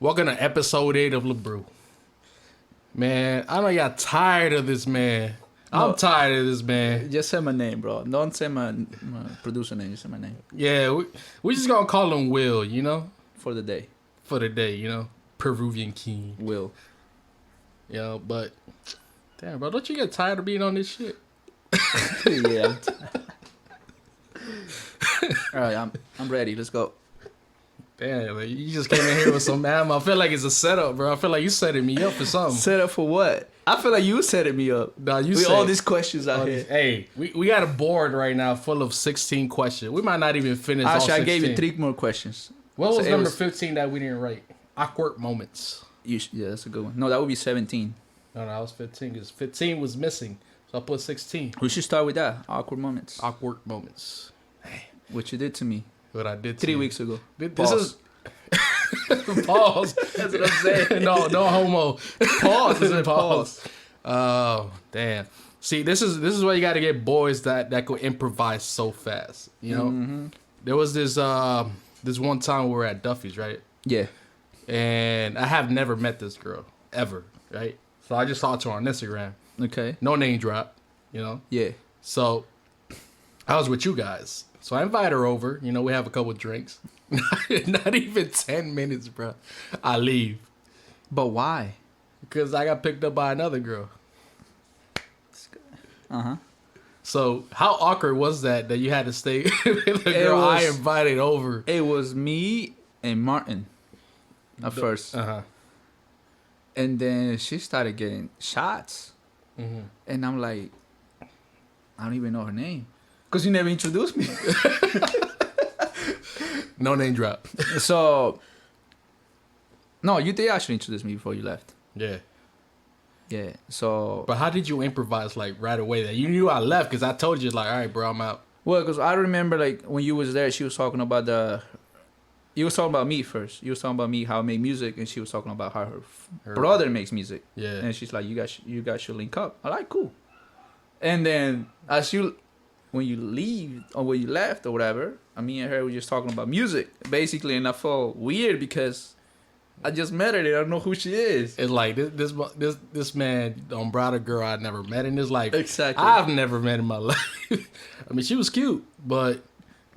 Welcome to episode 8 of LeBrew. Man, I know y'all tired of this man. I'm tired of this man. Just say my name, bro. Don't say my producer name. Just say my name. Yeah, we just gonna call him Will, you know? For the day. For the day, you know? Peruvian King. Will. You know, but... Damn, bro, don't you get tired of being on this shit? Yeah. All right, I'm ready. Let's go. Damn, man, you just came in here with some ammo. I feel like it's a setup, bro. I feel like you setting me up for something. Set up for what? I feel like you setting me up. Nah, you with all these questions out here. Hey, we got a board right now full of 16 questions. We might not even finish all 16. Actually, I gave you 3 more questions. What was number 15 that we didn't write? Awkward moments. Yeah, that's a good one. No, that would be 17. No, that was 15 because 15 was missing. So I put 16. We should start with that. Awkward moments. Awkward moments. What you did to me. What I did to 3 you. weeks ago. This is... Pause. That's what I'm saying. No homo. Pause. Pause. Oh, damn. See, this is why you got to get boys that could improvise so fast. You know, There was this one time we were at Duffy's, right? Yeah. And I have never met this girl ever, right? So I just talked to her on Instagram. Okay. No name drop, you know. Yeah. So I was with you guys. So I invite her over. You know, we have a couple drinks. Not even 10 minutes, bro. I leave. But why? Because I got picked up by another girl. Uh-huh. So how awkward was that you had to stay with the girl I invited over? It was me and Martin at first. Uh-huh. And then she started getting shots. Mm-hmm. And I'm like, I don't even know her name. Because you never introduced me. No name drop. So, no, you did actually introduce me before you left. Yeah. Yeah, so... But how did you improvise, like, right away? That you knew I left because I told you, like, all right, bro, I'm out. Well, because I remember, like, when you was there, she was talking about You was talking about me first. You was talking about me, how I make music, and she was talking about how her brother makes music. Yeah. And she's like, you guys should link up. I like, cool. And then, when you leave, or when you left, or whatever, me and her were just talking about music, basically, and I felt weird because... I just met her. I don't know who she is. It's like this man brought a girl I never met in his life. Exactly. I've never met in my life. I mean, she was cute, but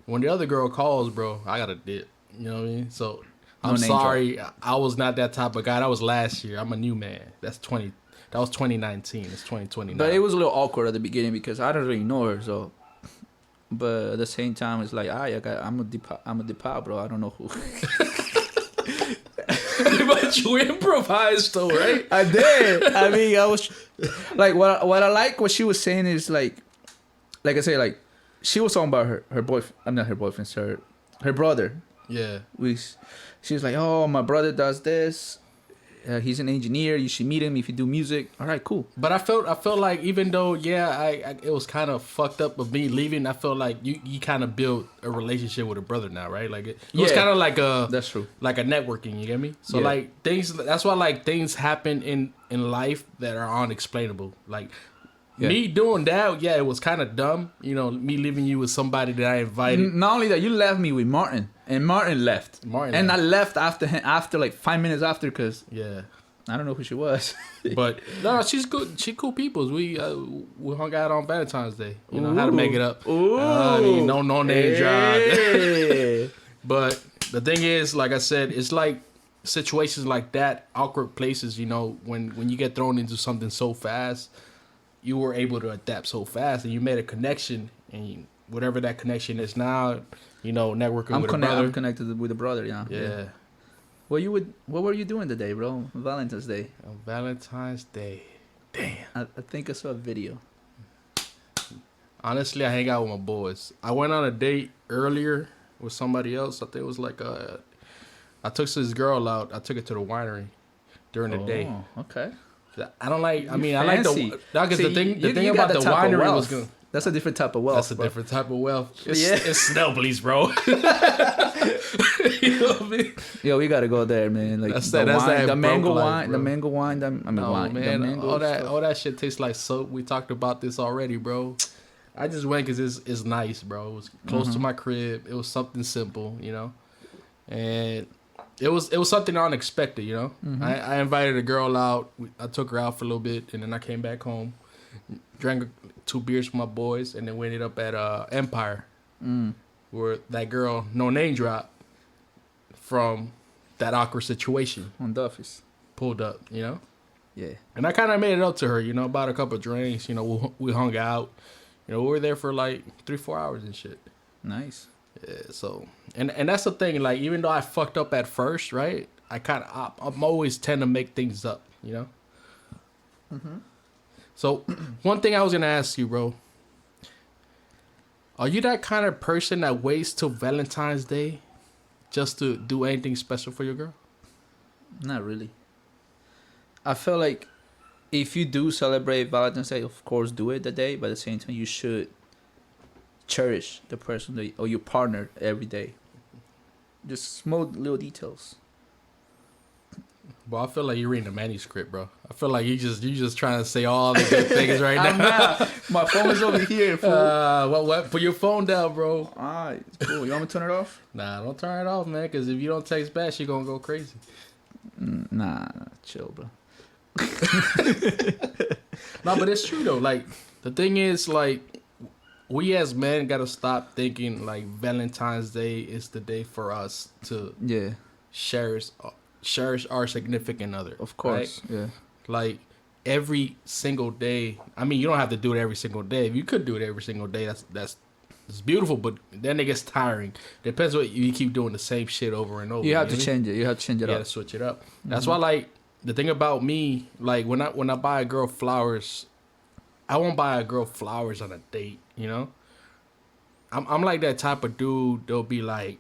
when the other girl calls, bro, I gotta dip. You know what I mean? So I'm sorry. I was not that type of guy. That was last year. I'm a new man. That was 2019. It's 2020 now. But it was a little awkward at the beginning because I don't really know her. So, but at the same time, it's like, I'm a depa, bro. I don't know who. But you improvised though, right? I did. I mean, I was like, what I like what she was saying is like I say, like she was talking about her boyfriend. I'm not her boyfriend, her brother. Yeah. She was like, oh, my brother does this. He's an engineer. You should meet him if you do music. All right, cool. But I felt like even though it was kind of fucked up of me leaving, I felt like you kind of built a relationship with a brother now, right? Like it was kind of like that's true, like a networking. You get me? So like things. That's why like things happen in life that are unexplainable. Like me doing that, it was kind of dumb. You know, me leaving you with somebody that I invited. Not only that, you left me with Martin. And Martin left. I left after like 5 minutes after because I don't know who she was. But no, she's good. She cool people. We hung out on Valentine's Day. You know how to make it up. Ooh. No name drop. But the thing is, like I said, it's like situations like that, awkward places. You know, when you get thrown into something so fast, you were able to adapt so fast, and you made a connection, and whatever that connection is now. You know, networking with a brother. I'm connected with a brother, yeah. What were you doing today, bro? Valentine's Day. On Valentine's Day. Damn. I think I saw a video. Honestly, I hang out with my boys. I went on a date earlier with somebody else. I think it was like I took this girl out. I took her to the winery during the day. Oh, okay. I don't like. I mean, fancy. I like the the thing about the winery was good. That's a different type of wealth. That's a different type of wealth. It's snow, please, bro. You know what I mean? Yo, we gotta go there, man. Like that's the mango life, wine, the mango wine. Wine. Man, all that shit tastes like soap. We talked about this already, bro. I just went because it's nice, bro. It was close to my crib. It was something simple, you know. And it was something unexpected, you know. Mm-hmm. I invited a girl out. I took her out for a little bit, and then I came back home, drank 2 beers with my boys, and then we ended up at Empire, where that girl, no name drop, from that awkward situation On Duffy's. pulled up, you know. Yeah. And I kind of made it up to her, you know, about a couple of drinks. You know, we hung out. You know, we were there for like 3-4 hours and shit. Nice. Yeah, so and that's the thing. Like, even though I fucked up at first, right? I'm always tend to make things up, you know. Mm-hmm. So one thing I was gonna ask you, bro. Are you that kind of person that waits till Valentine's Day just to do anything special for your girl? Not really. I feel like if you do celebrate Valentine's Day, of course, do it the day. But at the same time, you should cherish the person or your partner every day. Just small little details. Bro, I feel like you're reading a manuscript, bro. I feel like you just trying to say all the good things right now. I'm not. My phone is over here. Fool. What? Put your phone down, bro. Alright, cool. You want me to turn it off? Nah, don't turn it off, man. Because if you don't text back, she gonna go crazy. Nah, chill, bro. No, but it's true though. Like, the thing is, like, we as men gotta stop thinking like Valentine's Day is the day for us to cherish our significant other. Of course, right? yeah. Like, every single day. I mean, you don't have to do it every single day. If you could do it every single day, that's beautiful. But then it gets tiring. Depends what you keep doing the same shit over and over. You have to change it. You have to change it You up. gotta switch it up. That's why, like, the thing about me, like, when I buy a girl flowers, I won't buy a girl flowers on a date. You know, I'm like that type of dude. They'll be like,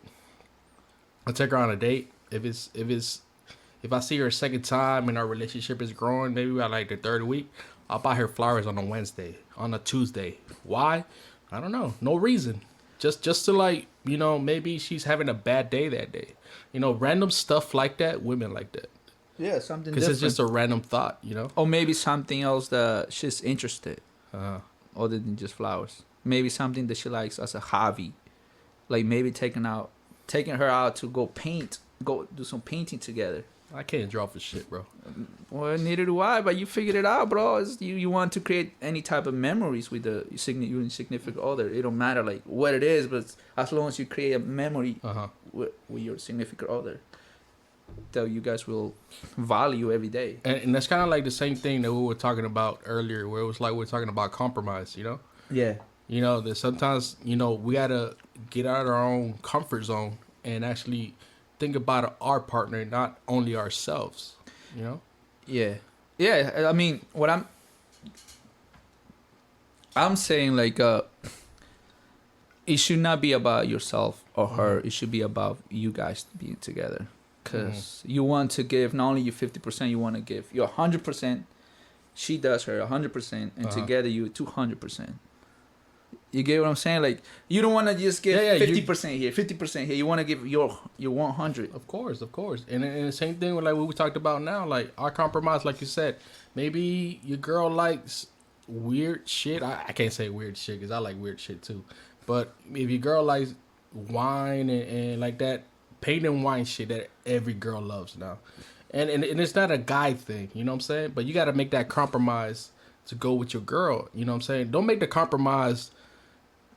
I'll take her on a date if I see her a second time and our relationship is growing, maybe by like the 3rd week, I'll buy her flowers on a Wednesday, on a Tuesday. Why? I don't know. No reason. Just to, like, you know, maybe she's having a bad day that day. You know, random stuff like that. Women like that. Yeah, something Because it's just a random thought, you know? Or maybe something else that she's interested, Uh-huh. other than just flowers. Maybe something that she likes as a hobby, like maybe taking her out to go do some painting together. I can't draw for shit, bro. Well, neither do I, but you figured it out, bro. You want to create any type of memories with your significant other. It don't matter like what it is, but as long as you create a memory with your significant other that you guys will value every day. And that's kind of like the same thing that we were talking about earlier, where it was like we were talking about compromise, you know? Yeah. You know, that sometimes, you know, we got to get out of our own comfort zone and actually think about our partner, not only ourselves, you know? Yeah. Yeah, I mean, what I'm saying, like, it should not be about yourself or her. It should be about you guys being together. Because you want to give not only you 50%, you want to give you 100%. She does her 100%, and together you 200%. You get what I'm saying? Like, you don't want to just give 50% here, 50% here. You want to give your 100. Of course. And the same thing with like what we talked about now, like our compromise, like you said, maybe your girl likes weird shit. I can't say weird shit because I like weird shit too. But if your girl likes wine and like that paint and wine shit that every girl loves now. And it's not a guy thing, you know what I'm saying? But you got to make that compromise to go with your girl, you know what I'm saying? Don't make the compromise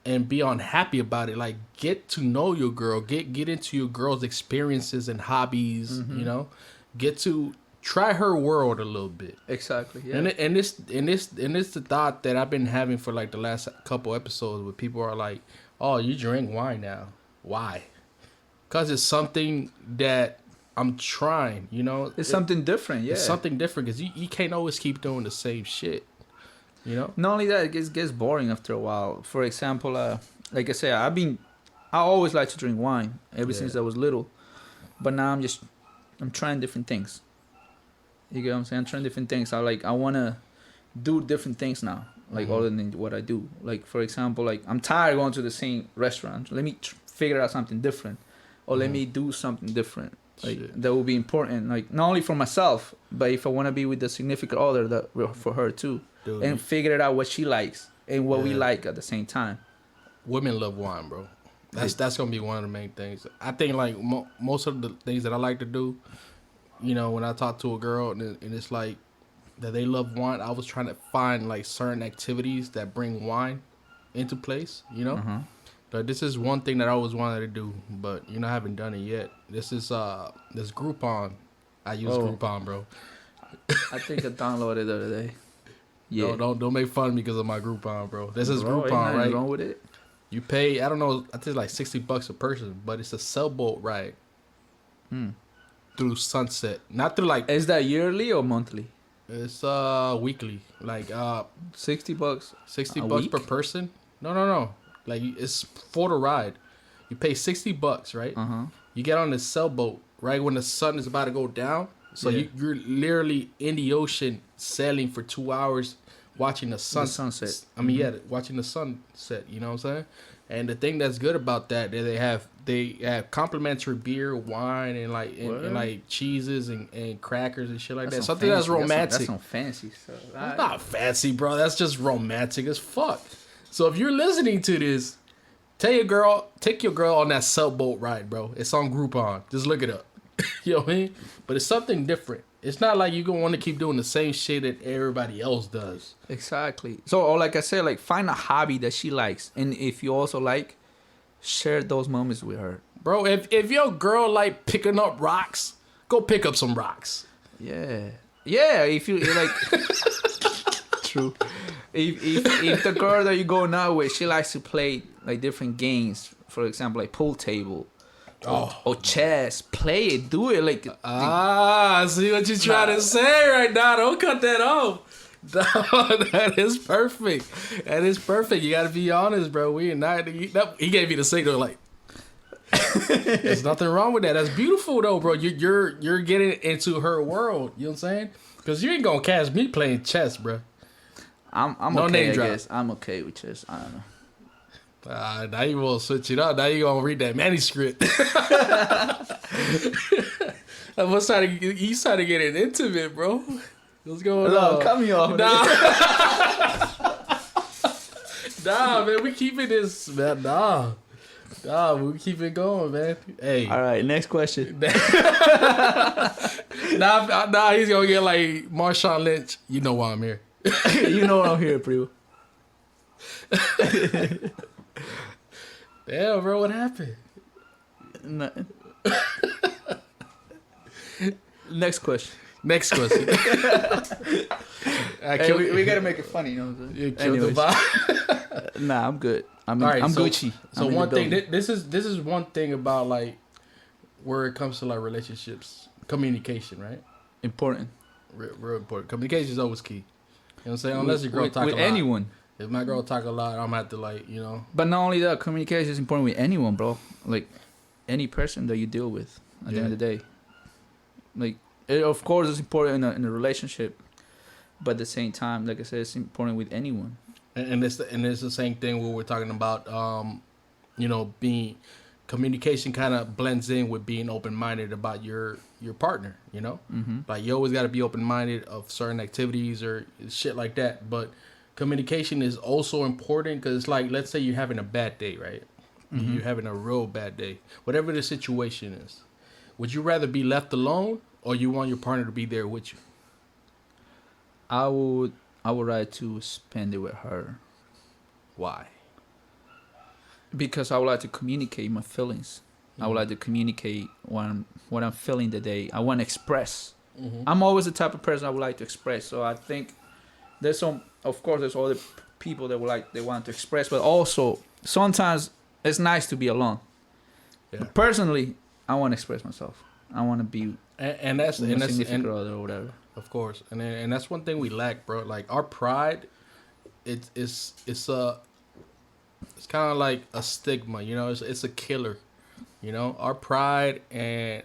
and be unhappy about it. Like, get to know your girl, get into your girl's experiences and hobbies, you know? Get to try her world a little bit. Exactly. Yeah. And it's the thought that I've been having for like the last couple episodes where people are like, "Oh, you drink wine now. Why?" Cuz it's something that I'm trying, you know? It's something different, yeah. It's something different because you can't always keep doing the same shit, you know? Not only that, it gets boring after a while. For example, like I said, I always like to drink wine ever since I was little. But now I'm trying different things. You get what I'm saying? I'm trying different things. I want to do different things now, like other than what I do. Like, for example, like I'm tired of going to the same restaurant. Let me figure out something different, or let me do something different. Like, that will be important. Like, not only for myself, but if I want to be with the significant other, that for her too, and figure it out what she likes and what we like at the same time. Women love wine, bro. That's gonna be one of the main things. I think like most of the things that I like to do, you know, when I talk to a girl and it's like that they love wine, I was trying to find like certain activities that bring wine into place, you know. But this is one thing that I always wanted to do, but you know I haven't done it yet. This is this Groupon. I use Groupon, bro. I think I downloaded it the other day. Yeah. No, don't make fun of me because of my Groupon, bro. This is Bro, ain't Groupon, nothing right? wrong with it. You pay, I don't know, I think it's like $60 a person, but it's a sailboat ride through sunset, not through like. Is that yearly or monthly? It's weekly, like $60. $60 per person. No. Like it's for the ride. You pay $60, right? You get on the sailboat right when the sun is about to go down. So you're literally in the ocean sailing for 2 hours, watching the sunset. I mean, watching the sunset. You know what I'm saying? And the thing that's good about that, they have complimentary beer, wine, and like cheeses and crackers and shit like that. Something that's romantic. That's some fancy stuff. That's not fancy, bro. That's just romantic as fuck. So if you're listening to this, take your girl on that sailboat ride, bro. It's on Groupon. Just look it up. You know what I mean? But it's something different. It's not like you're going to want to keep doing the same shit that everybody else does. Exactly. So, or like I said, like find a hobby that she likes. And if you also like, share those moments with her. Bro, if your girl like picking up rocks, go pick up some rocks. Yeah. Yeah, if you like... True. If the girl that you go out with, she likes to play like different games, for example, like pool table or chess, play it, do it. Like I see what you're trying to say right now. Don't cut that off. That is perfect. That is perfect. You got to be honest, bro. We are not. He gave me the signal like. There's nothing wrong with that. That's beautiful though, bro. You're getting into her world. You know what I'm saying? Because you ain't gonna catch me playing chess, bro. I'm no okay. name I drop. guess I'm okay with chess. I don't know. Now you want to switch it up. Now you gonna read that manuscript. He's trying to get it intimate, bro. What's going on? Cut me off. Nah, man. We keeping this, man. Nah, we keep it going, man. Hey. All right, next question. Nah, he's gonna get like Marshawn Lynch. You know why I'm here. You know I'm here, Primo. Damn, bro, what happened? Nothing. Next question. Hey, we gotta make it funny, you know what I'm saying? You killed the vibe. Nah, I'm good. I'm right, I'm so, Gucci. So I'm one thing, this is one thing about like where it comes to like relationships, communication, right? Important. Real important. Communication is always key. You know what I'm saying? Unless your girl talk with a lot. anyone. If my girl talk a lot, I'm gonna have to like, you know. But not only that, communication is important with anyone, bro. Like any person that you deal with at the end of the day. Like, of course, it's important in a relationship, but at the same time, like I said, it's important with anyone. And it's the same thing where we're talking about, you know, being communication kind of blends in with being open minded about your partner. You know, like you always got to be open minded of certain activities or shit like that. But communication is also important because, like, let's say you're having a bad day, right? You're having a real bad day, whatever the situation is. Would you rather be left alone or you want your partner to be there with you? I would rather to spend it with her. Why? Because I would like to communicate my feelings. I would like to communicate what I'm feeling the day. I want to express. I'm always the type of person I would like to express. So I think there's of course, there's other people that they want to express, but also sometimes it's nice to be alone. Yeah. But personally, I want to express myself. I want to be that's significant other or whatever. Of course, and that's one thing we lack, bro. Like our pride, it's kind of like a stigma, you know. It's a killer, you know. Our pride and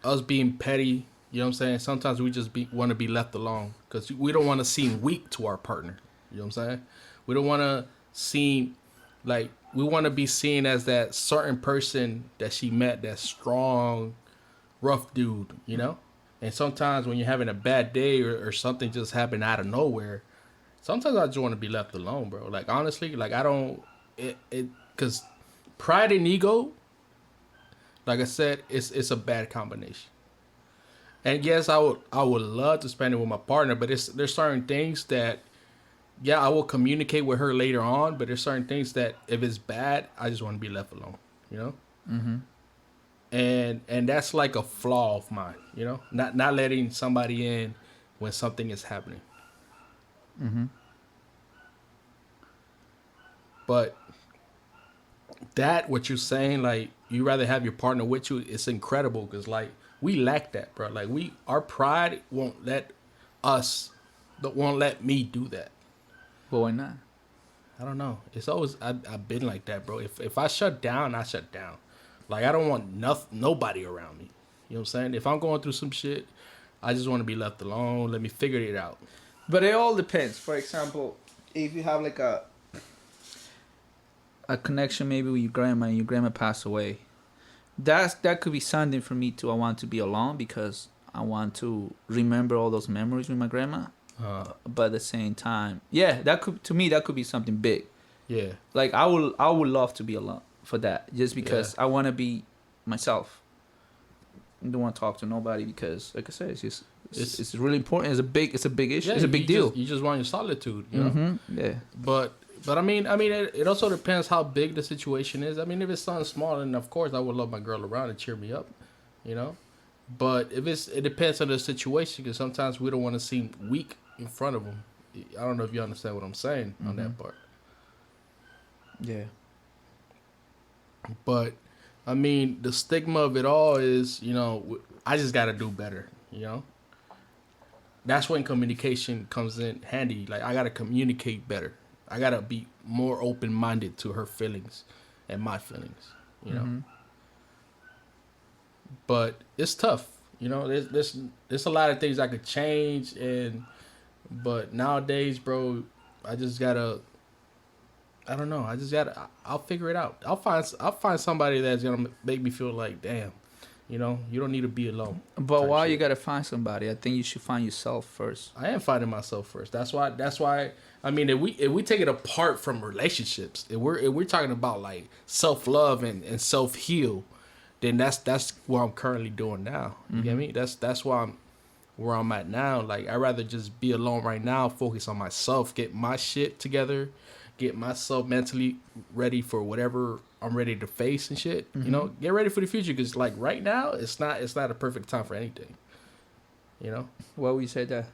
us being petty, you know what I'm saying. Sometimes we just want to be left alone because we don't want to seem weak to our partner. You know what I'm saying? We don't want to seem like we want to be seen as that certain person that she met, that strong, rough dude, you know. And sometimes when you're having a bad day or something just happened out of nowhere, sometimes I just want to be left alone, bro. Like, honestly, like, I don't, because pride and ego, like I said, it's a bad combination. And yes, I would love to spend it with my partner, but there's certain things that yeah, I will communicate with her later on, but there's certain things that if it's bad, I just want to be left alone, you know? Mm-hmm. And that's like a flaw of mine, you know? Not letting somebody in when something is happening. Mm-hmm. But that what you're saying, like you rather have your partner with you, it's incredible because like we lack that, bro. Like our pride won't let us, won't let me do that. But why not? I don't know. It's always I've been like that, bro. If I shut down, I shut down. Like I don't want nobody around me. You know what I'm saying? If I'm going through some shit, I just want to be left alone. Let me figure it out. But it all depends. For example, if you have like a connection maybe with your grandma and your grandma passed away, that could be something for me too. I want to be alone because I want to remember all those memories with my grandma. But at the same time, yeah, that could be something big. Yeah. Like I would love to be alone for that, just because I want to be myself. I don't want to talk to nobody because, like I said, it's really important. It's a big issue. Yeah, it's a big deal. You just want your solitude, you know. Mm-hmm. Yeah. But I mean, it also depends how big the situation is. I mean, if it's something small, then of course I would love my girl around and cheer me up, you know. But if it depends on the situation because sometimes we don't want to seem weak in front of them. I don't know if you understand what I'm saying on that part. Yeah. But I mean, the stigma of it all is, you know, I just got to do better, you know. That's when communication comes in handy. Like I got to communicate better. I got to be more open-minded to her feelings and my feelings, you know. Mm-hmm. But it's tough, you know. There's a lot of things I could change, but nowadays, bro, I just gotta. I don't know. I'll figure it out. I'll find somebody that's gonna make me feel like, damn, you know, you don't need to be alone. But why you gotta find somebody? I think you should find yourself first. I am finding myself first. That's why. I mean, if we take it apart from relationships, if we're talking about like self-love and self-heal, then that's what I'm currently doing now. You get me? That's why I'm where I'm at now. Like I'd rather just be alone right now, focus on myself, get my shit together, get myself mentally ready for whatever I'm ready to face and shit. You know, get ready for the future because like right now it's not a perfect time for anything. You know? Why would you say that?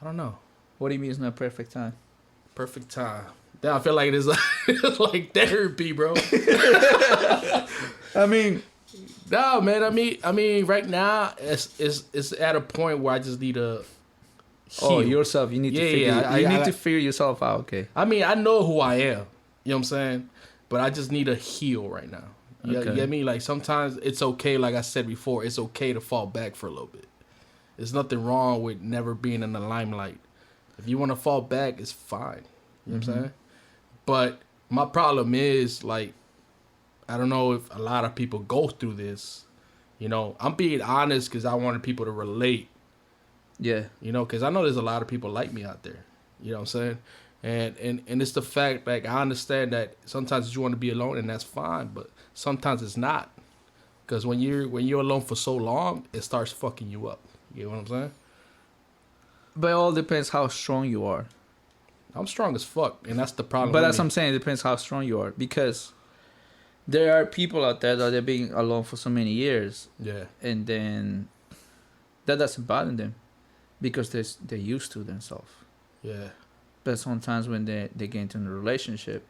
I don't know. What do you mean it's not a perfect time? Perfect time. Damn, I feel like it is it's like therapy, bro. I mean, no, man. I mean, right now it's at a point where I just need to heal. Oh, yourself. You need to figure. To figure yourself out. Okay. I mean, I know who I am. You know what I'm saying? But I just need to heal right now. You get me? Like sometimes it's okay. Like I said before, it's okay to fall back for a little bit. There's nothing wrong with never being in the limelight. If you want to fall back, it's fine. You know what I'm saying? But my problem is like, I don't know if a lot of people go through this. You know, I'm being honest because I wanted people to relate. Yeah. You know, because I know there's a lot of people like me out there. You know what I'm saying? And it's the fact, like, I understand that sometimes you want to be alone, and that's fine. But sometimes it's not. Because when you're alone for so long, it starts fucking you up. You know what I'm saying? But it all depends how strong you are. I'm strong as fuck, and that's the problem. But that's what I'm saying. It depends how strong you are. Because there are people out there that they're being alone for so many years. Yeah. And then that doesn't bother them. Because they're used to themselves. Yeah. But sometimes when they get into a relationship,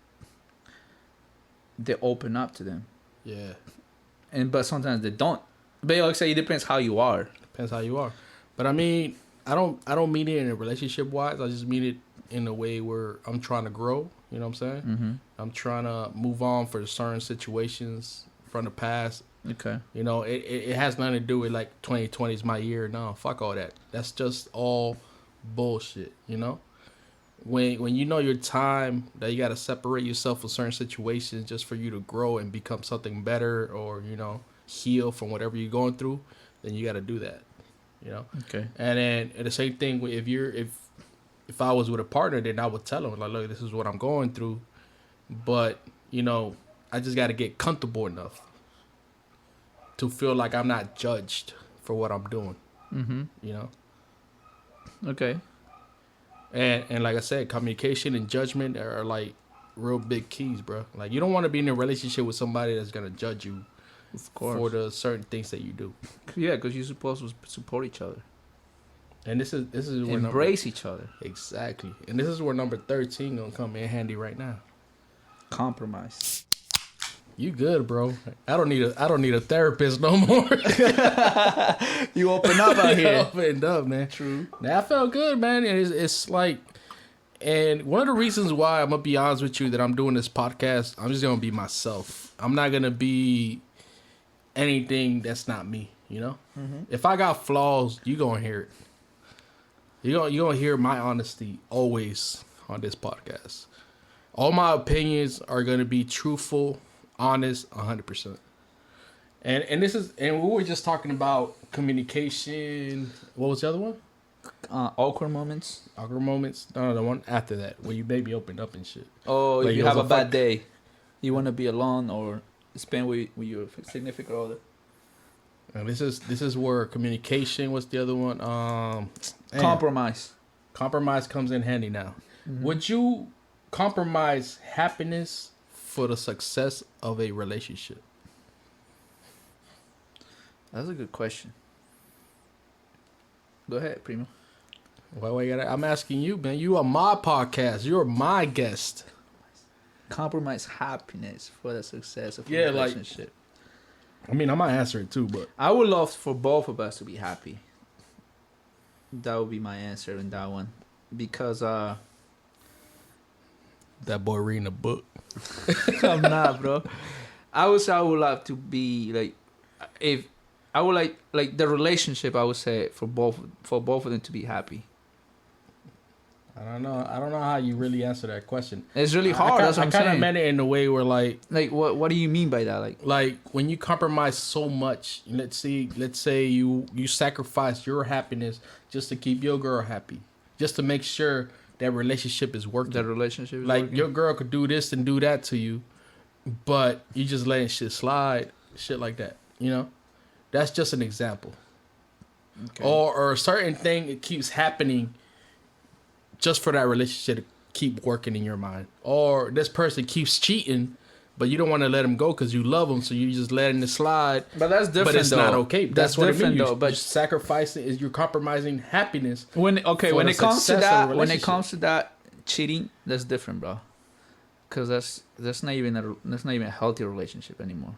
they open up to them. Yeah. But sometimes they don't. But like I say, it depends how you are. Depends how you are. But I mean, I don't mean it in a relationship wise. I just mean it in a way where I'm trying to grow. You know what I'm saying? Mm-hmm. I'm trying to move on for certain situations from the past. Okay. You know, it has nothing to do with like 2020 is my year. No, fuck all that. That's just all bullshit. You know, when you know your time that you got to separate yourself from certain situations just for you to grow and become something better, or you know, heal from whatever you're going through, then you got to do that. You know. Okay. And then the same thing if I was with a partner, then I would tell them like, look, this is what I'm going through, but you know, I just got to get comfortable enough to feel like I'm not judged for what I'm doing. Mm-hmm. You know. Okay. And like I said, communication and judgment are like real big keys, bro. Like you don't want to be in a relationship with somebody that's gonna judge you, Of course. for the certain things that you do. Yeah, because you're supposed to support each other, And this is where embrace each other, exactly. And this is where number 13 gonna come in handy right now. compromise. You good, bro? I don't need a therapist no more. You open up out here. Opened up, man. True. Now I felt good, man. And it's like, and one of the reasons why I'm gonna be honest with you that I'm doing this podcast, I'm just gonna be myself. I'm not gonna be anything that's not me. You know, if I got flaws, you gonna hear it. You gonna hear my honesty always on this podcast. All my opinions are gonna be truthful, honest, 100%. And this is, and we were just talking about communication. What was the other one? Awkward moments. Awkward moments. No, the one after that where you maybe opened up and shit. Oh, Like, if you it have a was a bad fuck- day, you want to be alone or spend with your significant other. And this is where communication. What's the other one? Man, Compromise. compromise comes in handy now. Mhm. Would you compromise happiness for the success of a relationship? That's a good question. Go ahead, Primo. Well, I'm asking you, man. You are my podcast. You're my guest. Compromise happiness for the success of a Yeah, like- relationship. I mean, I might answer it too, but I would love for both of us to be happy. That would be my answer in that one. Because that boy reading a book. I'm not, bro. I would say I would love to be like, if I would like the relationship, I would say for both of them to be happy. I don't know how you really answer that question. It's really hard. That's what I'm I kind of saying. meant it in a way where Like what do you mean by that? like when you compromise so much. Let's say you sacrifice your happiness just to keep your girl happy, just to make sure that relationship is working. That relationship is Like working? your girl could do this and do that to you, but you just letting shit slide, shit like that. You know, that's just an example. Okay. Or a certain thing it keeps happening just for that relationship to keep working in your mind. Or this person keeps cheating, but you don't want to let him go because you love him, so you just letting it slide. But that's different. But it's though. not okay. That's what different it means. though. But You're sacrificing is you're compromising happiness. when for when the it comes to success of that, the when it relationship. comes to that cheating, that's different, bro. Because that's not even a healthy relationship anymore.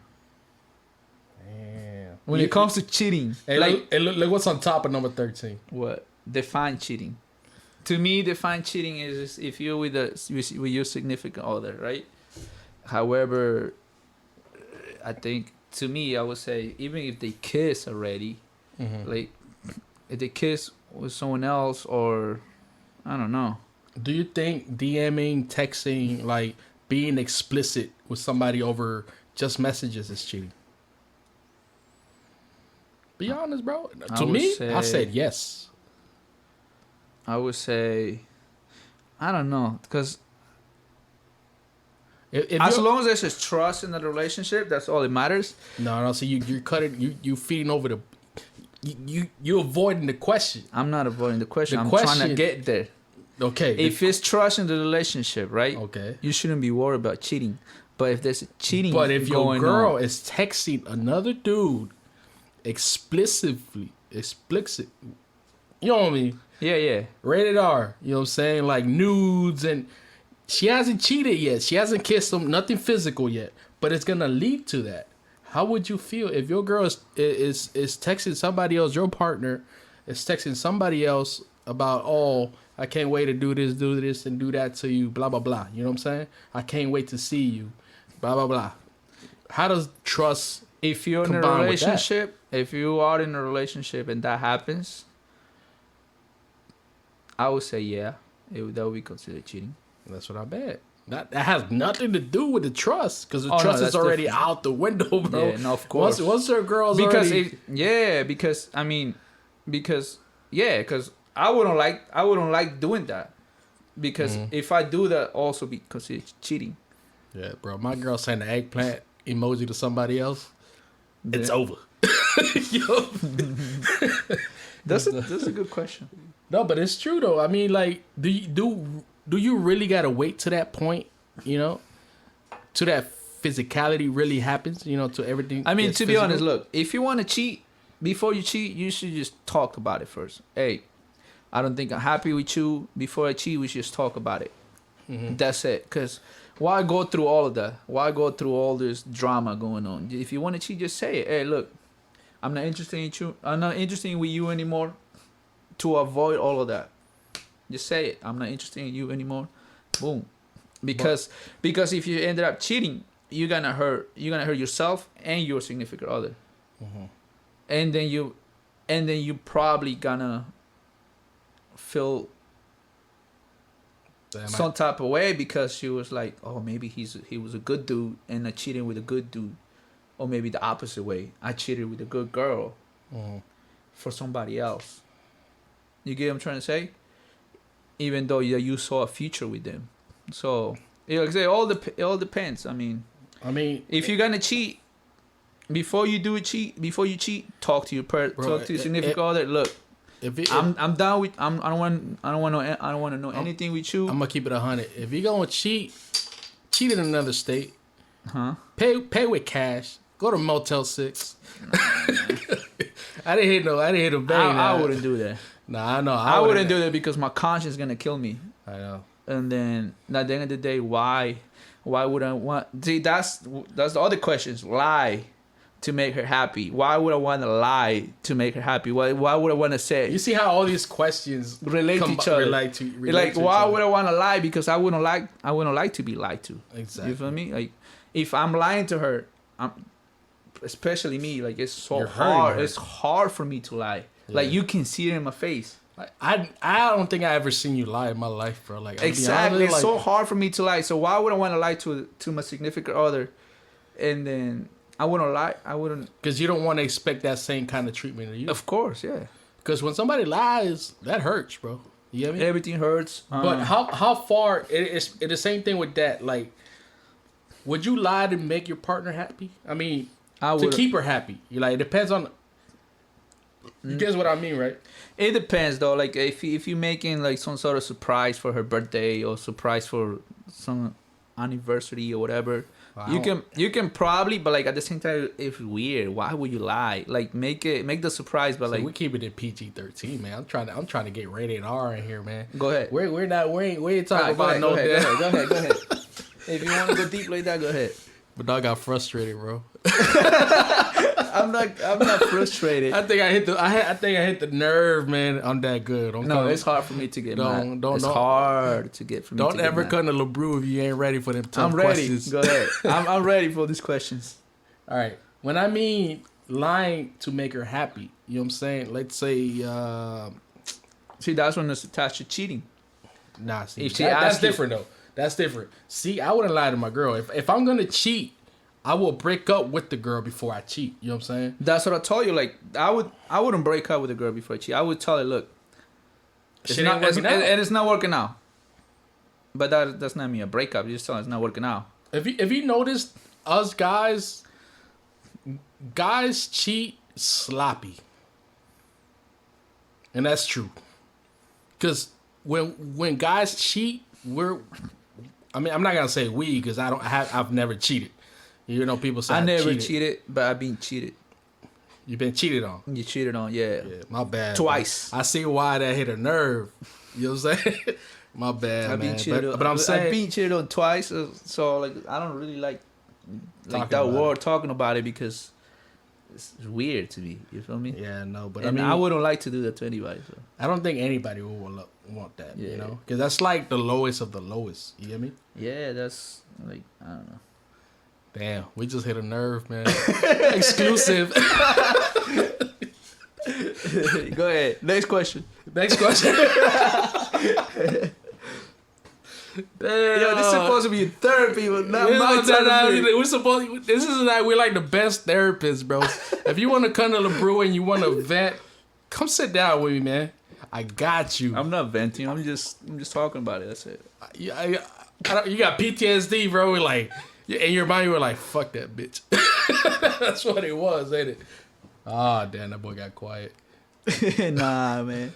Damn. When it comes to cheating, look what's on top of number 13. what define cheating? To me, define cheating is if you're with your significant other, right? However, I think to me, I would say even if they kiss already, like if they kiss with someone else or I don't know. Do you think DMing, texting, like being explicit with somebody over just messages is cheating? Be honest, bro. To me, I said yes. I would say, I don't know, because If as you're- long as there's trust in the relationship, that's all that matters. No. So you're cutting. You feeding over the. You avoiding the question. I'm not avoiding the question. The I'm trying question- to get there. Okay. If it's trust in the relationship, right? okay. You shouldn't be worried about cheating. But if there's cheating, But if your going girl on, is texting another dude explicit, you know what I mean? yeah, Rated R. You know what I'm saying? Like nudes, and she hasn't cheated yet. She hasn't kissed him. Nothing physical yet. But it's gonna lead to that. How would you feel if your girl is texting somebody else, your partner is texting somebody else about, oh, I can't wait to do this, and do that to you, blah, blah, blah. You know what I'm saying? I can't wait to see you, blah, blah, blah. How does trust if you're in a combine with that? relationship, if you are in a relationship and that happens, I would say that would be considered cheating. That's what I bet. That has nothing to do with the trust, because the Oh, no, trust is that's already different. out the window, bro. Yeah, no, of course. Once her girl's Because already... because I wouldn't like doing that, because if I do that, also be considered cheating. Yeah, bro. My girl sent an eggplant emoji to somebody else. It's Yeah. over. Yo. That's a good question. No, but it's true though. I mean, like, do you really gotta wait to that point? You know, to that physicality really happens. You know, to everything. I mean, gets to be physical? honest, look, if you want to cheat, before you cheat, you should just talk about it first. Hey, I don't think I'm happy with you. Before I cheat, we should just talk about it. Mhm. That's it. Because why go through all of that? Why go through all this drama going on? If you want to cheat, just say it. Hey, look, I'm not interested in you. I'm not interested with you anymore. To avoid all of that, just say it. I'm not interested in you anymore. Boom. Because if you ended up cheating, you're gonna hurt yourself and your significant other. Mhm. And then you probably gonna feel Damn, some type of way because she was like, oh, maybe he was a good dude and I cheated with a good dude, or maybe the opposite way, I cheated with a good girl Mhm. for somebody else. You get what I'm trying to say? Even though you saw a future with them, so like I say, it all depends. I mean, if you're gonna cheat, before you cheat, talk to Bro, talk to your significant other. Look, I'm down with I don't want to know anything with you. I'm gonna keep it 100. If you gonna cheat in another state. Huh? Pay with cash. Go to Motel 6. I didn't hit no bang. I wouldn't do that. Nah, I know. I wouldn't do that because my conscience is gonna kill me. I know. And then at the end of the day, why would I want? See, that's the other questions. Lie to make her happy. Why would I want to lie to make her happy? Why would I want to say? You see how all these questions relate to each other. Relate to why would I want to lie? Because I wouldn't like to be lied to. Exactly. You feel me? Like, if I'm lying to her, especially me, like, it's so hard. It's hard for me to lie. Yeah. Like, you can see it in my face. I don't think I ever seen you lie in my life, bro. Like, exactly, it's so hard for me to lie. So why would I want to lie to my significant other? And then I wouldn't lie. I wouldn't, because you don't want to expect that same kind of treatment of you. Of course, yeah. Because when somebody lies, that hurts, bro. You get me? Everything hurts. But how far? It's the same thing with that. Like, would you lie to make your partner happy? I mean, to keep her happy. You like, it depends on. You guess what I mean, right? It depends though. Like, if you making like some sort of surprise for her birthday or surprise for some anniversary or whatever, wow. you can probably, but like at the same time, it's weird. Why would you lie? Like, make the surprise, but so like, we keep it at PG-13, man. I'm trying to get rated R in here, man. Go ahead. We ain't talking about no. Go ahead. If you want to go deep like that, go ahead. But dog got frustrated, bro. I'm not frustrated. I think I hit the nerve, man. I'm that good. It's hard for me to get mad. It's hard to get for me. Don't ever come to LeBrew if you ain't ready for them tough questions. I'm ready. Go ahead. I'm ready for these questions. All right. When I mean lying to make her happy, you know what I'm saying? Let's say. See, that's when it's attached to cheating. Nah, see, that's different though. That's different. See, I wouldn't lie to my girl. If I'm gonna cheat, I will break up with the girl before I cheat. You know what I'm saying? That's what I told you. Like, I wouldn't break up with the girl before I cheat. I would tell her, look, it's not working out. But that's not mean a breakup. You just tell her it's not working out. If you notice, us guys cheat sloppy, and that's true. Because when guys cheat, I'm not gonna say we, because I've never cheated. You know, people say I never cheated, but I've been cheated. You've been cheated on. You cheated on, yeah. Yeah, my bad. Twice. I see why that hit a nerve. You know what I'm saying? My bad, I've been cheated on, but I'm saying I've been cheated on twice, so like I don't really like that word talking about it because it's weird to me. You feel me? Yeah, no, but I wouldn't like to do that to anybody. So. I don't think anybody would want that. Yeah. You know, because that's like the lowest of the lowest. You get me? Yeah, that's like, I don't know. Damn, we just hit a nerve, man. Exclusive. Go ahead. Next question. Damn. Yo, this is supposed to be therapy, but not my therapy. This is like, we're like the best therapists, bro. If you want to come to LeBrew and you want to vent, come sit down with me, man. I got you. I'm not venting. I'm just talking about it. That's it. You got PTSD, bro. We're like, in your mind, you were like, fuck that bitch. That's what it was, ain't it? Ah, damn, that boy got quiet. Nah, man.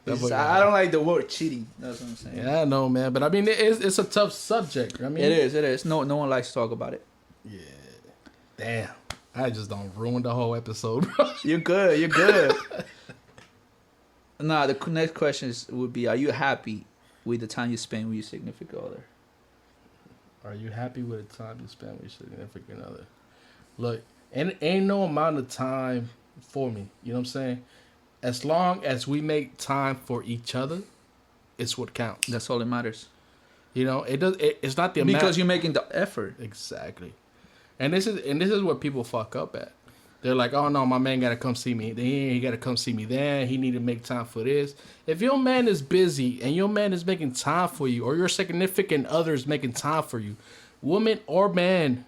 That boy I don't like the word cheating. That's what I'm saying. Yeah, I know, man. But I mean, it's a tough subject. I mean, It is. No one likes to talk about it. Yeah. Damn. I just don't ruin the whole episode, bro. You're good. Nah, the next question would be: are you happy with the time you spend with your significant other? Are you happy with the time you spend with your significant other? Look, ain't no amount of time for me. You know what I'm saying? As long as we make time for each other, it's what counts. That's all that matters. You know, it's not the amount. Because you're making the effort. Exactly. And this is where people fuck up at. They're like, oh no, my man gotta come see me. Then he gotta come see me. Then he need to make time for this. If your man is busy and your man is making time for you, or your significant other is making time for you, woman or man,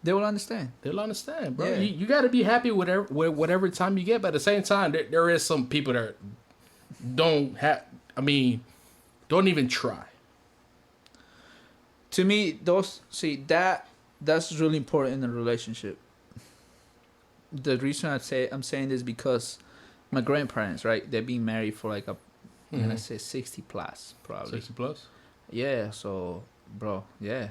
they will understand. They'll understand, bro. Yeah. You gotta be happy with whatever time you get. But at the same time, there is some people that don't have. I mean, don't even try. To me, that's really important in a relationship. The reason I'm saying this because my grandparents, right? They've been married for like I'm gonna say 60 plus, probably. 60 plus? Yeah. So, bro, yeah.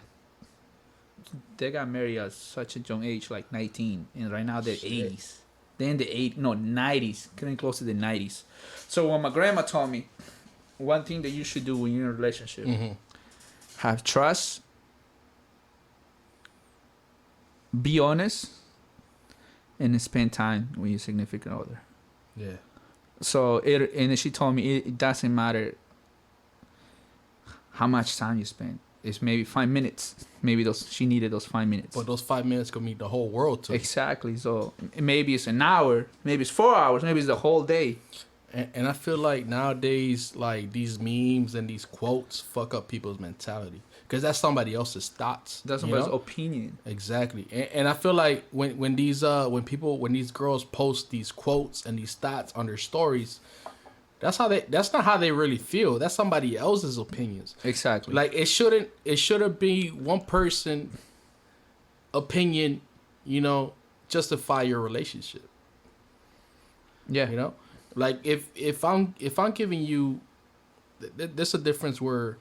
They got married at such a young age, like 19, and right now they're 80s. They're in the 90s, getting close to the 90s. So when my grandma told me, one thing that you should do when you're in a relationship, have trust, be honest, and spend time with your significant other. Yeah. So and she told me it doesn't matter how much time you spend. It's maybe 5 minutes. Maybe she needed those 5 minutes. But those 5 minutes could mean the whole world to Exactly. So maybe it's an hour, maybe it's 4 hours, maybe it's the whole day. And I feel like nowadays, like these memes and these quotes fuck up people's mentality because that's somebody else's thoughts. That's somebody's opinion. Exactly. And I feel like when these girls post these quotes and these thoughts on their stories, that's not how they really feel. That's somebody else's opinions. Exactly. Like it shouldn't be one person opinion, justify your relationship. Yeah. You know? Like if I'm giving you, there's a difference where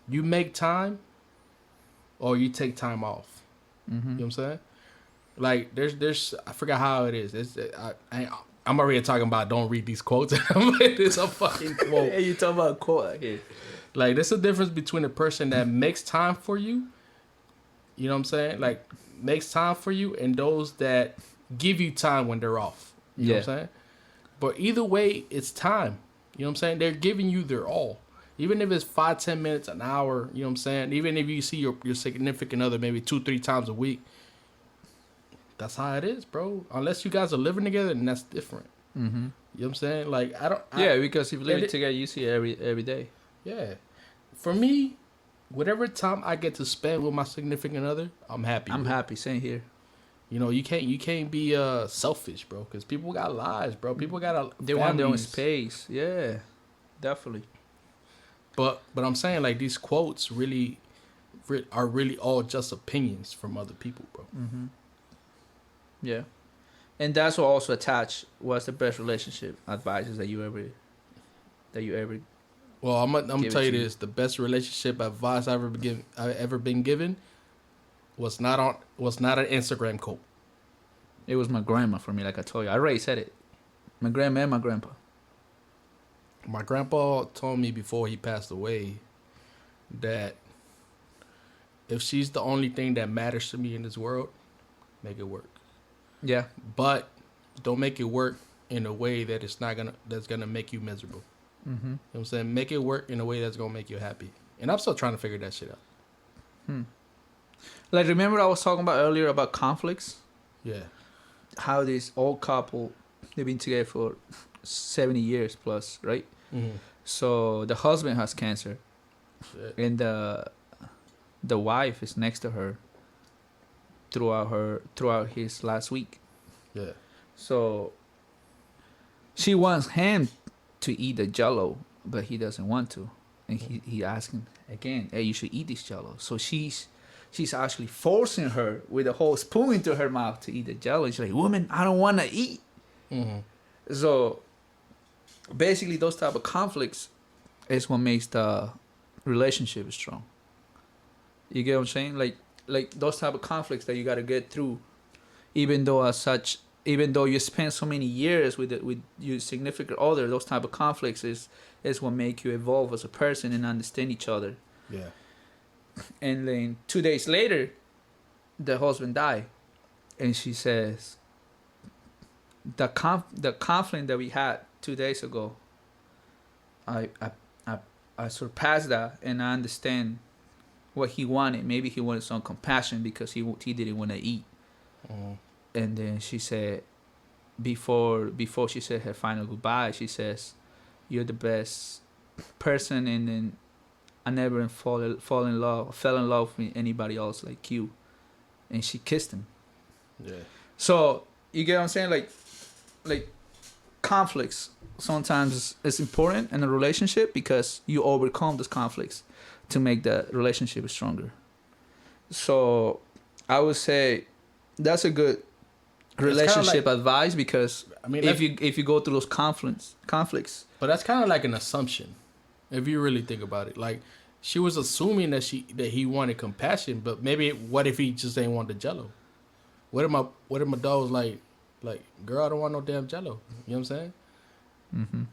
you make time or you take time off. You know what I'm saying? Like there's I forgot how it is. I'm already talking about don't read these quotes. It's a fucking quote. Hey, you talking about a quote here? Like there's a difference between a person that makes time for you. You know what I'm saying? Like makes time for you and those that give you time when they're off. You know what I'm saying? But either way, it's time. You know what I'm saying? They're giving you their all. Even if it's 5-10 minutes, an hour, you know what I'm saying? Even if you see your significant other maybe 2-3 times a week, that's how it is, bro. Unless you guys are living together, then that's different. You know what I'm saying? Like, because if you live together, you see it every day. Yeah. For me, whatever time I get to spend with my significant other, I'm happy. I'm happy. Same here. You can't be selfish, bro, because people got lives, bro. People got they want their own space. Yeah, definitely. But I'm saying like these quotes really are really all just opinions from other people, bro. Yeah, and that's what also attached. What's the best relationship advices that you ever? Well, I'm gonna tell you this: the best relationship advice I've ever been given was not an Instagram quote. It was my grandma for me, like I told you. I already said it. My grandma and my grandpa. My grandpa told me before he passed away that if she's the only thing that matters to me in this world, make it work. Yeah. But don't make it work in a way that that's gonna make you miserable. You know what I'm saying? Make it work in a way that's gonna make you happy. And I'm still trying to figure that shit out. Like, remember I was talking about earlier about conflicts? Yeah. How this old couple, they've been together for 70 years plus, right? So the husband has cancer. Shit. And the wife is next to her throughout his last week. Yeah. So she wants him to eat the Jell-O, but he doesn't want to. and he asking again, hey, you should eat this Jell-O. So she's actually forcing her with a whole spoon into her mouth to eat the Jell-O. She's like, woman, I don't want to eat. So basically, those type of conflicts is what makes the relationship strong. You get what I'm saying? Like those type of conflicts that you got to get through, even though you spend so many years with your significant other, those type of conflicts is what make you evolve as a person and understand each other. Yeah. And then 2 days later, the husband died, and she says, the conflict that we had 2 days ago, I surpassed that, and I understand what he wanted. Maybe he wanted some compassion because he didn't want to eat. And then she said, before she said her final goodbye, she says, "You're the best person," and then I never fell in love with anybody else like you. And she kissed him. Yeah. So you get what I'm saying? Like conflicts sometimes is important in a relationship because you overcome those conflicts to make the relationship stronger. So I would say that's a good relationship advice, because I mean, if you go through those conflicts, but that's kind of like an assumption, if you really think about it. Like, she was assuming that he wanted compassion, but maybe what if he just ain't want the Jell-O? What if my dog was like, girl, I don't want no damn Jell-O. You know what I'm saying? Mm-hmm.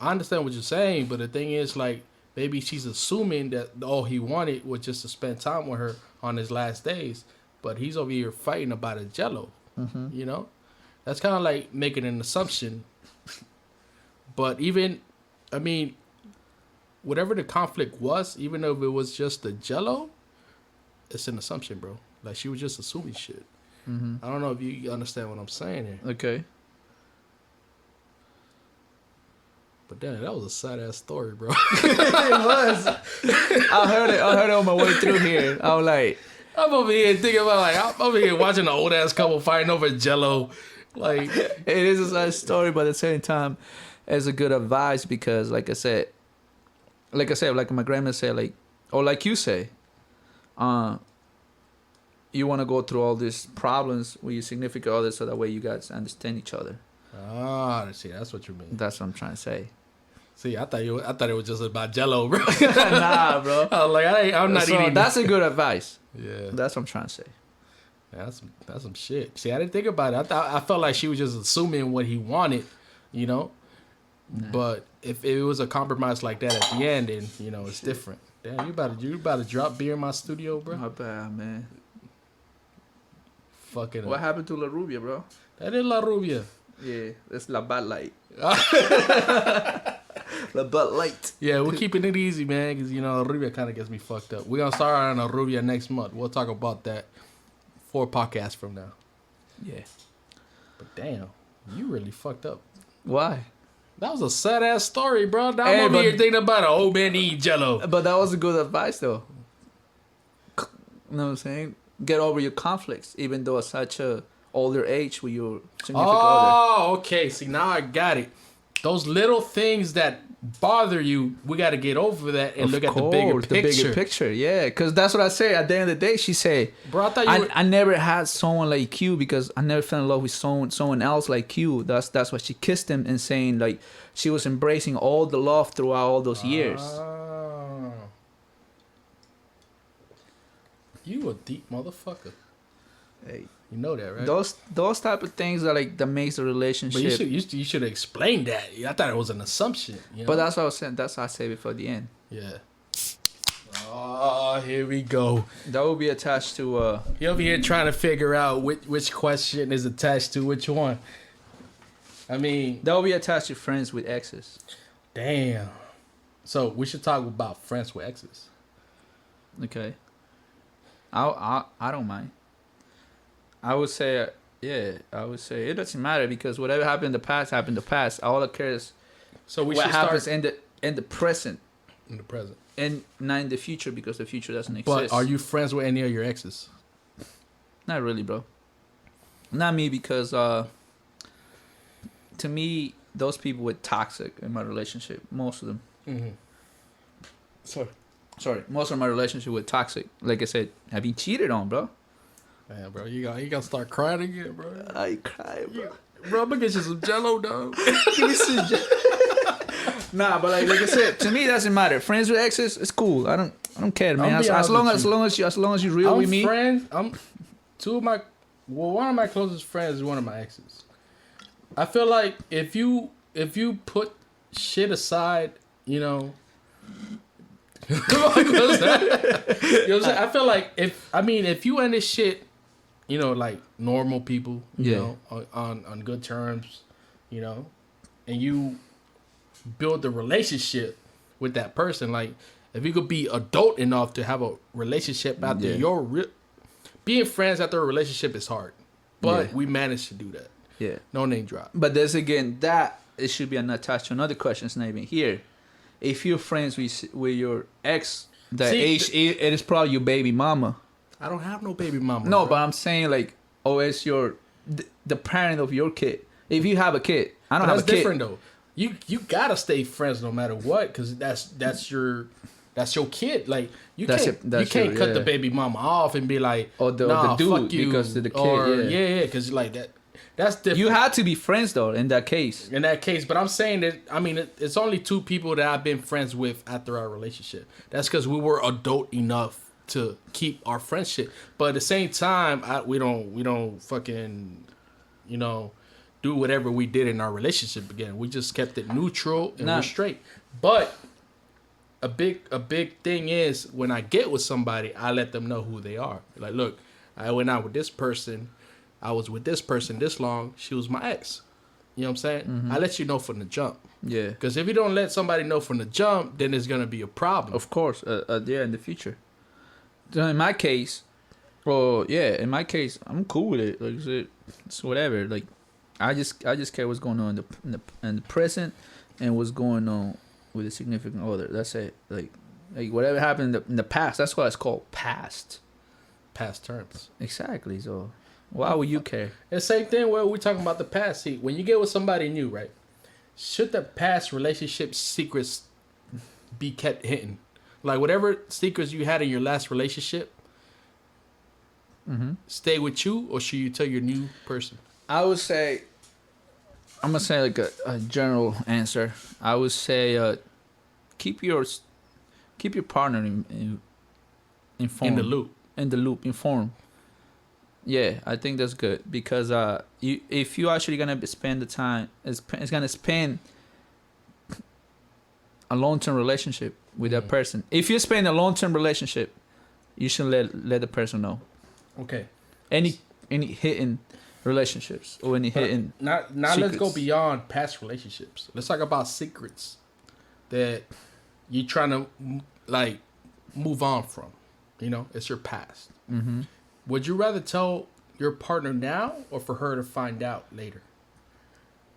I understand what you're saying, but the thing is, like, maybe she's assuming that all he wanted was just to spend time with her on his last days, but he's over here fighting about a Jell-O. Mm-hmm. You know, that's kind of like making an assumption. But even, I mean, whatever the conflict was, even though if it was just the Jell-O, it's an assumption, bro. Like, she was just assuming shit. Mm-hmm. I don't know if you understand what I'm saying here. Okay. But damn, that was a sad ass story, bro. It was. I heard it on my way through here. I was like, I'm over here thinking about, like, I'm over here watching an old ass couple fighting over Jell-O. Like, it is a sad story, but at the same time, it's a good advice because, like my grandma said, like, or like you say, you want to go through all these problems with your significant other so that way you guys understand each other. See, that's what you mean. That's what I'm trying to say. See, I thought it was just about Jell-O, bro. Nah, bro. I was like, I'm not eating. That's a good advice. Yeah, That's what I'm trying to say. that's some shit. See, I didn't think about it. I felt like she was just assuming what he wanted, you know. Nah. But if it was a compromise like that at the end, then you know it's different. Damn, you about to drop beer in my studio, bro? Not bad, man. Fucking. What happened to La Rubia, bro? That is La Rubia. Yeah, that's La Bud Light. La Bud Light. Yeah, we're keeping it easy, man, because, you know, Rubia kind of gets me fucked up. We're going to start on a Rubia next month. We'll talk about that 4 podcasts from now. Yeah. But damn, you really fucked up. Why? That was a sad-ass story, bro. Now Hey, I'm over here thinking about an old man eating Jell-O. But that was a good advice, though. You know what I'm saying? Get over your conflicts, even though at such a older age with your significant other. Oh, okay. See, now I got it. Those little things that bother you, we got to get over that and look at the bigger picture. The bigger picture, yeah. Because that's what I say. At the end of the day, she said, bro, I thought I never had someone like you because I never fell in love with someone else like you. That's why she kissed him and saying, like, she was embracing all the love throughout all those years. Oh. You a deep motherfucker. Hey. You know that, right? Those type of things are like that makes a relationship. But you should explain that. I thought it was an assumption. You know? But that's what I was saying. That's what I say before the end. Yeah. Oh, here we go. That will be attached to. You over here trying to figure out which question is attached to which one. I mean, that will be attached to friends with exes. Damn. So we should talk about friends with exes. Okay. I don't mind. I would say it doesn't matter because whatever happened in the past happened in the past. All that cares. So we what should happens start in the present. In the present. And not in the future because the future doesn't exist. But are you friends with any of your exes? Not really, bro. Not me because to me those people were toxic in my relationship. Most of them. Mm-hmm. Sorry. Most of my relationship were toxic. Like I said, I've been cheated on, bro. Man, bro, you gotta start crying again, bro. I cry, bro. Bro, I'm gonna get you some Jell-O, dog. Nah, but like I said, to me it doesn't matter. Friends with exes, it's cool. I don't care, man. As long as you real with me. One of my closest friends is one of my exes. I feel like if you put shit aside, you know. You know what I'm saying? I feel like if you end this shit, you know, like normal people, you know, on good terms, you know, and you build a relationship with that person, like if you could be adult enough to have a relationship after being friends after a relationship is hard, but we managed to do that. Yeah, no name drop. But there's again that it should be attached to another question. It's not even here. If you're friends with your ex, it is probably your baby mama. I don't have no baby mama. No, bro. But I'm saying like, it's the parent of your kid. If you have a kid, I don't have a kid. That's different though. You gotta stay friends no matter what, because that's your kid. Like you can't cut the baby mama off and be like, the dude, fuck you, because of the kid. Or, because like that. That's different. You had to be friends though in that case. But I'm saying that it's only two people that I've been friends with after our relationship. That's because we were adult enough to keep our friendship. But at the same time, we don't fucking, you know, do whatever we did in our relationship again. We just kept it neutral and we're straight. But a big thing is when I get with somebody, I let them know who they are. Like, look, I went out with this person. I was with this person this long. She was my ex. You know what I'm saying? Mm-hmm. I let you know from the jump. Yeah. Because if you don't let somebody know from the jump, then there's going to be a problem. Of course. In the future. So in my case, I'm cool with it. Like I said, it's whatever. Like, I just care what's going on in the present and what's going on with a significant other. That's it. Like whatever happened in the past. That's why it's called past. Past terms. Exactly. So why would you care? The same thing where we're talking about the past. See, when you get with somebody new, right? Should the past relationship secrets be kept hidden? Like whatever secrets you had in your last relationship, stay with you, or should you tell your new person? I would say, I'm gonna say like a general answer. I would say, keep your partner informed. In the loop, informed. Yeah, I think that's good because if you actually gonna spend the time, it's gonna spend a long-term relationship with that person. If you spend a long-term relationship, you should let the person know. Okay. Any hidden relationships or any hidden. Now let's go beyond past relationships. Let's talk about secrets that you're trying to like move on from. You know, it's your past. Mm-hmm. Would you rather tell your partner now or for her to find out later?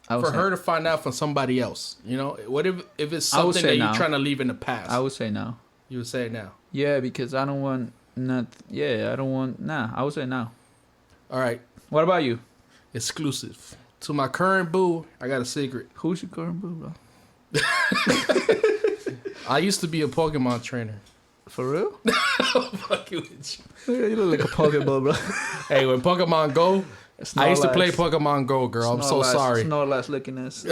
For her to find out from somebody else. You know, what if it's something that you're trying to leave in the past? I would say now. You would say now? Yeah, because I don't want I would say now. All right. What about you? Exclusive. To my current boo, I got a secret. Who's your current boo, bro? I used to be a Pokemon trainer. For real? Fucking with you. You look like a Pokemon, bro. Hey, when Pokemon Go, I used to play Pokemon Go, girl. I'm so sorry. Snorlax looking ass.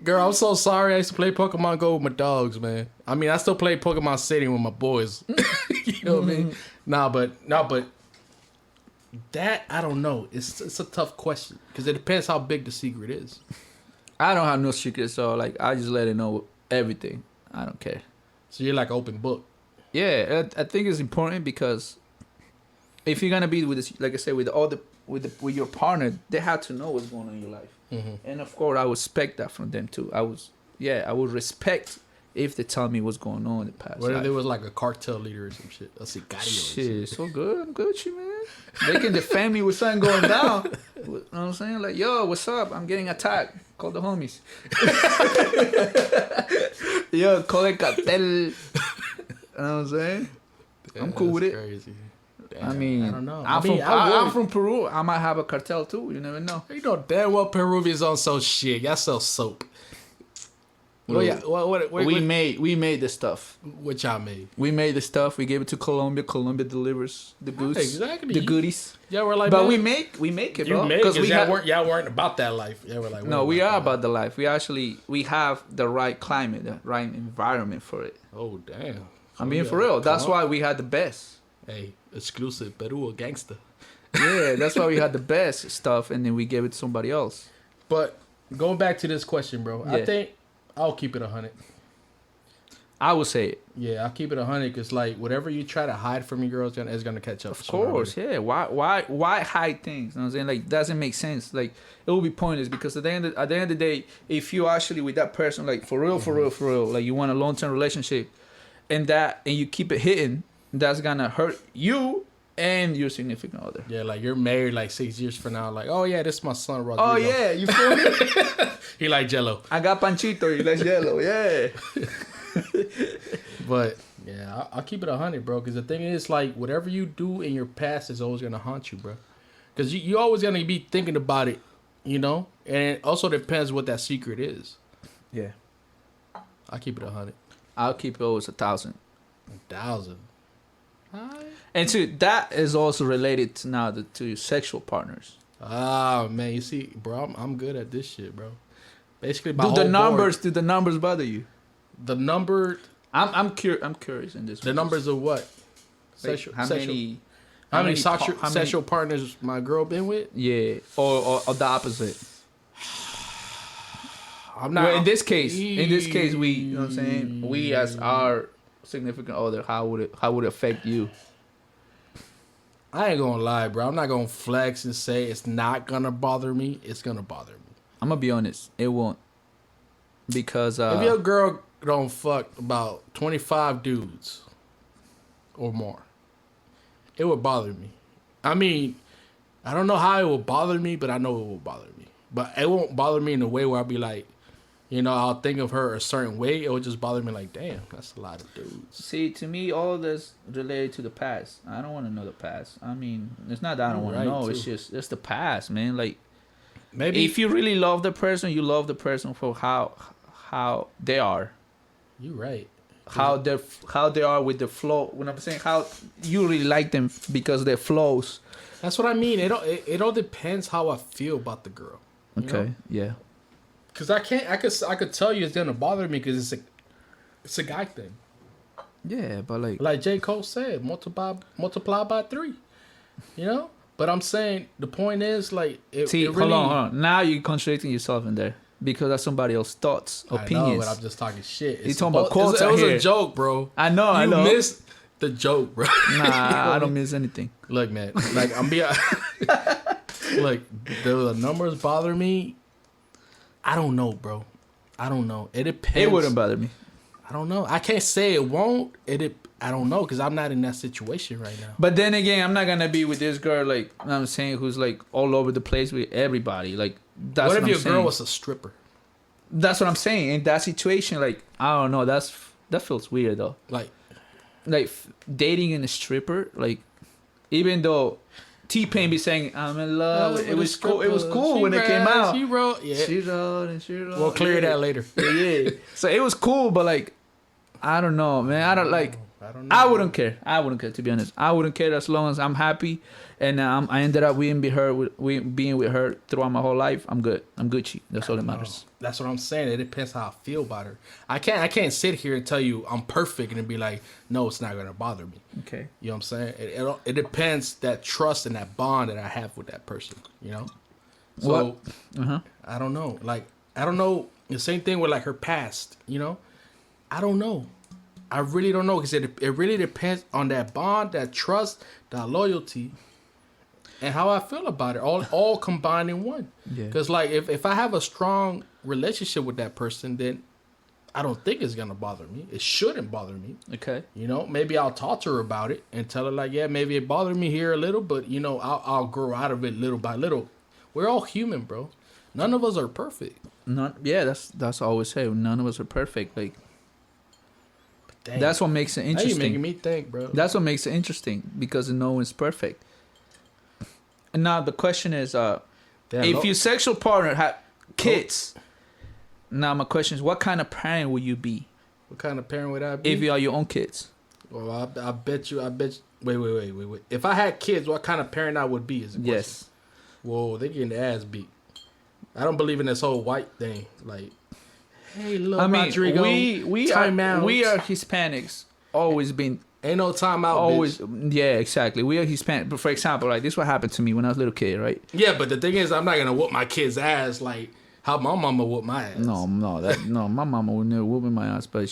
Girl, I'm so sorry. I used to play Pokemon Go with my dogs, man. I mean, I still play Pokemon City with my boys. You know what I mean? Nah, but that, I don't know. It's a tough question because it depends how big the secret is. I don't have no secrets, so like I just let it know everything. I don't care. So you're like open book. Yeah, I think it's important because if you're gonna be with this, like I said, with your partner, they have to know what's going on in your life. Mm-hmm. And of course, I would expect that from them too. I would respect if they tell me what's going on in the past. What if there was like a cartel leader or some shit? Let's see, shit, so good. I'm good with you, man. They can defend me with something going down. You know what I'm saying? Like, yo, what's up? I'm getting attacked. Call the homies. Yo, call it cartel. You know what I'm saying? Damn, I'm cool with it. Crazy. Damn, I mean, I don't know. I'm from Peru. I might have a cartel too. You never know. You know damn well Peruvians don't sell shit. Y'all sell soap. Well, yeah. What we made the stuff. what y'all made? We made the stuff. We gave it to Colombia. Colombia delivers the goods, exactly. the goodies. Yeah, we're like, But man, we make it, you bro. because we y'all weren't about that life. Yeah, we're like, no, we we're are about the life. We have the right climate, the right environment for it. Oh damn! I mean, for real. That's why we had the best. Hey, exclusive Peru gangster. Yeah, that's why we had the best stuff, and then we gave it to somebody else. But going back to this question, bro, Yeah. I think I'll keep it 100. I would say it. Yeah, I'll keep it 100 because like whatever you try to hide from your girl is gonna catch up. Of course, yeah. Why hide things? You know what I'm saying? Like, doesn't make sense. Like, it will be pointless because at the end of the day, if you actually with that person, like for real, like you want a long term relationship, and you keep it hidden, that's gonna hurt you and your significant other. Yeah, like you're married like 6 years from now, like, oh yeah, this is my son Rodrigo. Oh yeah, you feel me? He like Jell-O. I got Panchito, you like Jell-O, yeah. But yeah, I'll keep it 100, bro. Because the thing is, like, whatever you do in your past is always gonna haunt you, bro. Because you always gonna be thinking about it, you know. And it also depends what that secret is. Yeah. I'll keep it 100. I'll keep it always 1,000. 1,000. And that is also related to your sexual partners. Ah man, you see, bro, I'm good at this shit, bro. Basically, Do the numbers bother you? The number. I'm curious in this. The numbers of what? How many sexual partners my girl been with? Yeah, or the opposite. I'm not. Well, in this case, we, you know what I'm saying? We as our significant other, how would it affect you? I ain't gonna lie, bro. I'm not gonna flex and say it's not gonna bother me. It's gonna bother me. I'm gonna be honest. It won't. Because if your girl don't fuck about 25 dudes or more, it would bother me. I mean, I don't know how it will bother me, but I know it will bother me. But it won't bother me in a way where I'll be like, you know, I'll think of her a certain way. It will just bother me like, damn, that's a lot of dudes. See, to me, all this related to the past. I don't want to know the past. I mean, it's not that I don't want to know. Too. It's the past, man. Like, maybe if you really love the person, you love the person for how they are. You're right. How they are with the flow. When I'm saying how you really like them because their flows. That's what I mean. It all depends how I feel about the girl. Okay. Know? Yeah. Cause I could tell you it's gonna bother me because it's a guy thing. Yeah, but like J. Cole said, multiply by 3. You know. But I'm saying the point is like hold on. Now you're contradicting yourself in there because that's somebody else's thoughts, opinions. I know, but I'm just talking shit. You're talking about quotes. It was a joke, bro. I know. You missed the joke, bro. Nah, I don't miss anything. Look, man. Like I'm being. Look, the numbers bother me. I don't know, bro. I don't know. It depends. It wouldn't bother me. I don't know. I can't say it won't. I don't know because I'm not in that situation right now. But then again, I'm not gonna be with this girl like I'm saying who's like all over the place with everybody. Like that's what if your girl was a stripper? That's what I'm saying. In that situation, like I don't know. That feels weird though. Like dating in a stripper. Like even though T-Pain be saying I'm in love. It was cool. It was cool when it came out. She wrote. We'll clear that later. Yeah. So it was cool, but like I don't know, man. I don't know. I wouldn't care. To be honest. I wouldn't care as long as I'm happy, and I ended up being with her throughout my whole life. I'm good. I'm Gucci. That's all that matters. That's what I'm saying. It depends how I feel about her. I can't sit here and tell you I'm perfect and be like, no, it's not gonna bother me. Okay. You know what I'm saying? It depends that trust and that bond that I have with that person. You know. So I don't know. Like I don't know. The same thing with like her past. You know. I don't know. I really don't know because it really depends on that bond, that trust, that loyalty, and how I feel about it. All combined in one. Yeah. Because like if I have a strong relationship with that person, then I don't think it's gonna bother me. It shouldn't bother me. Okay. You know, maybe I'll talk to her about it and tell her like, yeah, maybe it bothered me here a little, but you know, I'll grow out of it little by little. We're all human, bro. None of us are perfect. That's I always say. None of us are perfect. Like. Dang. That's what makes it interesting. Now you're making me think, bro. That's what makes it interesting because no one's perfect. And now the question is, if your sexual partner had kids, Now my question is, what kind of parent will you be What kind of parent would I be? if you are your own kids? Well, I bet you. Wait. If I had kids, what kind of parent I would be is the question. Yes. Whoa, they getting their ass beat. I don't believe in this whole white thing. Like, hey, little Rodrigo, we are Hispanics. Always been. Ain't no time out, Always, bitch. yeah, exactly. We are Hispanic. But for example, like this, what happened to me when I was a little kid, right? Yeah, but the thing is, I'm not gonna whoop my kid's ass like how my mama whooped my ass. No, my mama would never whoop my ass, but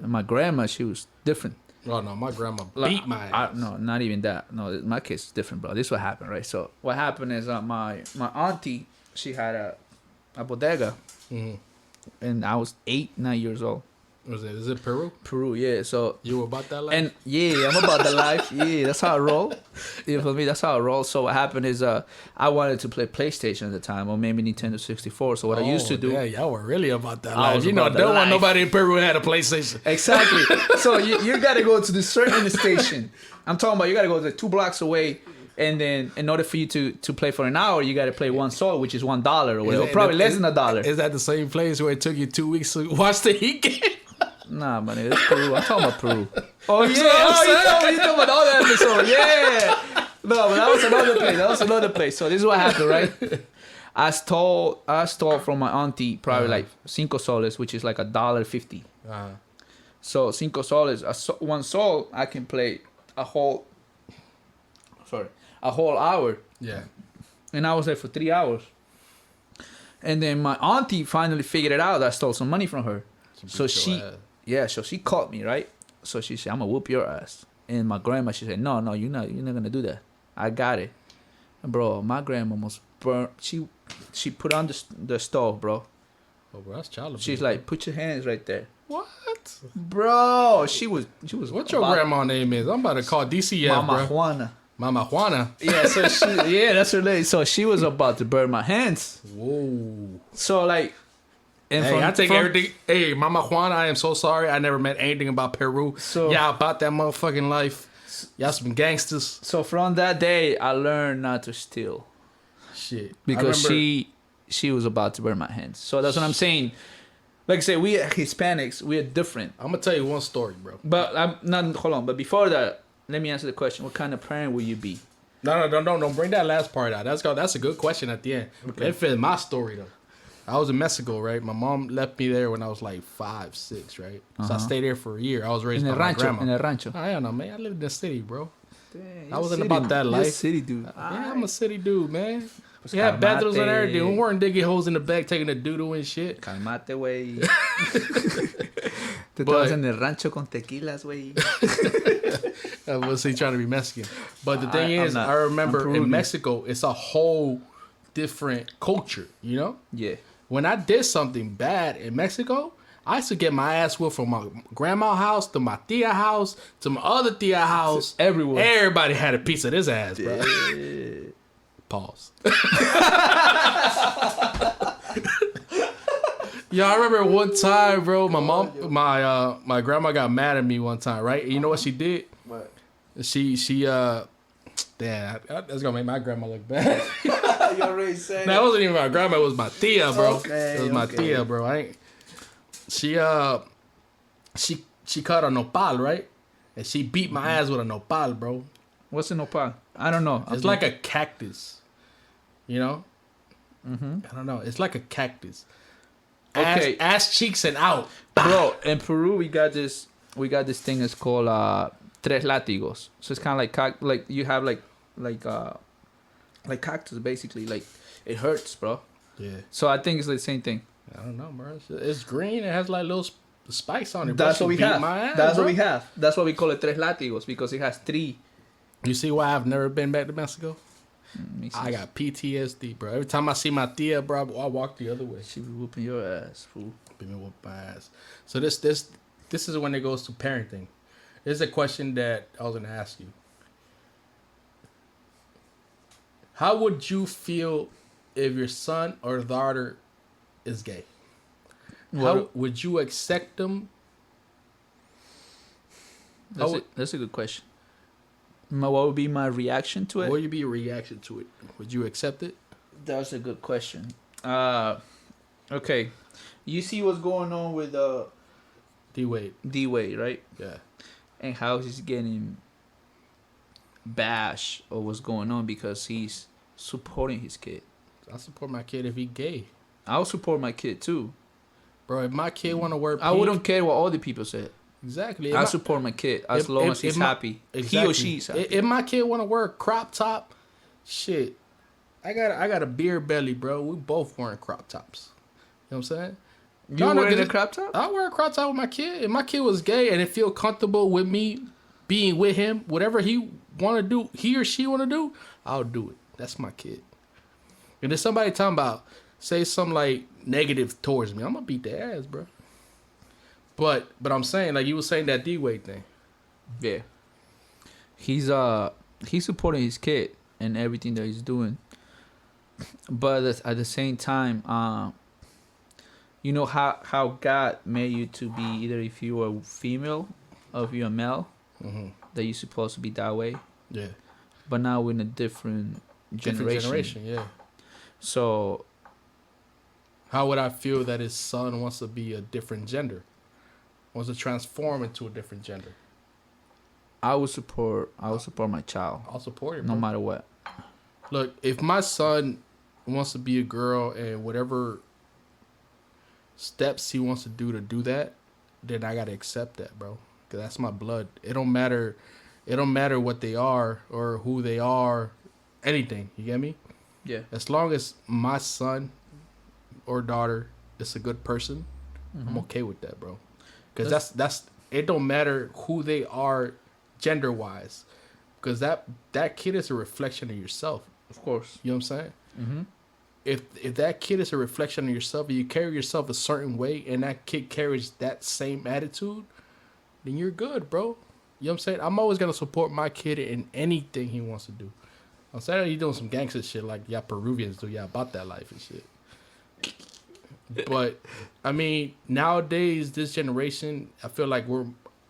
my grandma, she was different. Oh no, my grandma beat my ass. No, not even that. No, my case is different, bro. This is what happened, right? So what happened is my auntie, she had a bodega, and I was 9 years old. Is it Peru? Peru, yeah. So you were about that life? And yeah, I'm about the life. Yeah, that's how I roll. You feel me? That's how I roll. So what happened is I wanted to play PlayStation at the time, or maybe Nintendo 64. So what I used to do, yeah, y'all were really about that I life. was You know, about that don't want life. nobody in Peru had a PlayStation. Exactly. So you got to go to this certain station. I'm talking about you got to go to 2 blocks away, and then in order for you to play for an hour, you got to play one sol, which is $1 or whatever, probably less than $1. Is that the same place where it took you 2 weeks to watch the Heat game? Nah, man, it's Peru. I'm talking about Peru. Oh yeah, you talking about all that episode? Yeah. No, but that was another place. So this is what happened, right? I stole from my auntie probably like 5 soles, which is like $1.50. So 5 soles, one sol, I can play a whole hour. Yeah. And I was there for 3 hours. And then my auntie finally figured it out that I stole some money from her. So she caught me, right? So she said, I'm gonna whoop your ass. And my grandma, she said, no, you're not gonna do that. I got it. And bro, my grandma almost burned. She put on the stove, bro. Oh, bro, that's child abuse. She's like, put your hands right there. What? Bro, she was. What your grandma name is? I'm about to call DCF, Mama bro. Juana. Mama Juana. Yeah, so that's her name. So she was about to burn my hands. Whoa. So like. And hey, I take everything. Hey, Mama Juana, I am so sorry. I never meant anything about Peru. So y'all about that motherfucking life. Y'all some gangsters. So from that day, I learned not to steal. Shit. Because she was about to burn my hands. So that's what I'm saying. Like I say, we Hispanics, we are different. I'm gonna tell you one story, bro. But I'm not. Hold on. But before that, let me answer the question. What kind of parent will you be? No. Don't bring that last part out. That's a good question at the end. Okay. That fits my story though. I was in Mexico, right? My mom left me there when I was like 5, 6, right? So I stayed there for a year. I was raised by my grandma. In a rancho. I don't know, man. I lived in the city, bro. Dang, I wasn't about that life. You're a city dude. Yeah, I'm a city dude, man. We had bathrooms and everything. We weren't digging holes in the back, taking the doo-doo and shit. Calmate, güey. Tú estabas en el rancho con tequilas, güey. I was trying to be Mexican. But the thing is, I remember in Mexico, it's a whole different culture, you know? Yeah. When I did something bad in Mexico, I used to get my ass whipped from my grandma's house to my tia house to my other tia house. Everywhere. Everybody had a piece of this ass, bro. Yeah. Pause. Yeah, I remember one time, bro. My grandma got mad at me one time, right? And you know what she did? What? She damn, that's gonna make my grandma look bad. You already said. No, it wasn't even my grandma. It was my tia, bro. Okay, it was my tia, bro. She cut a nopal, right? And she beat my ass with a nopal, bro. What's a nopal? I don't know. It's like a cactus, you know. I don't know. It's like a cactus. Okay. Ass cheeks and out, bro. In Peru, we got this thing. It's called tres látigos. So it's kind of like you have like cactus, basically. Like it hurts, bro. Yeah. So I think it's like the same thing. I don't know, bro. It's green. It has like little spikes on it. That's what we have. That's what we have. That's why we call it tres látigos, because it has 3. You see why I've never been back to Mexico? I got PTSD, bro. Every time I see my tia, bro, I walk the other way. She be whooping your ass, fool. Be whooping my ass. So this is when it goes to parenting. This is a question that I was gonna ask you. How would you feel if your son or daughter is gay? How would you accept them? That's a good question. What would be my reaction to it? What would be your reaction to it? Would you accept it? That's a good question. Okay, you see what's going on with D-Wade. D-Wade, right? Yeah. And how he's getting bashed or what's going on because he's supporting his kid. I support my kid if he gay. I'll support my kid too. Bro, if my kid want to wear pink. I wouldn't care what all the people said. Exactly. I support my kid as long as he's happy. Exactly. He or she's happy. If my kid want to wear a crop top, shit, I got a beer belly, bro. We both wearing crop tops. You know what I'm saying? You wearing a crop top? I wear a crop top with my kid. If my kid was gay and it feel comfortable with me being with him, whatever he want to do, he or she want to do, I'll do it. That's my kid. And if somebody talking about, say something like negative towards me, I'm gonna beat their ass, bro. But I'm saying, like you were saying that D-Wade thing. Yeah. He's supporting his kid and everything that he's doing. But at the same time, you know how God made you to be either if you were female or if you're a male, that you're supposed to be that way. Yeah. But now we're in a different generation. Yeah. So how would I feel that his son wants to be a different gender? Wants to transform into a different gender? I would support my child. I'll support him. No matter what. Look, if my son wants to be a girl and whatever steps he wants to do that, then I gotta accept that, bro. Cause that's my blood. It don't matter what they are or who they are, anything. You get me? Yeah. As long as my son or daughter is a good person, I'm okay with that, bro. Cause that's it. Don't matter who they are, gender wise, because that kid is a reflection of yourself. Of course. You know what I'm saying? Mm-hmm. If that kid is a reflection of yourself, and you carry yourself a certain way, and that kid carries that same attitude, then you're good, bro. You know what I'm saying? I'm always gonna support my kid in anything he wants to do. On Saturday, he's doing some gangster shit like y'all Peruvians do. Y'all about that life and shit. But I mean, nowadays, this generation, I feel like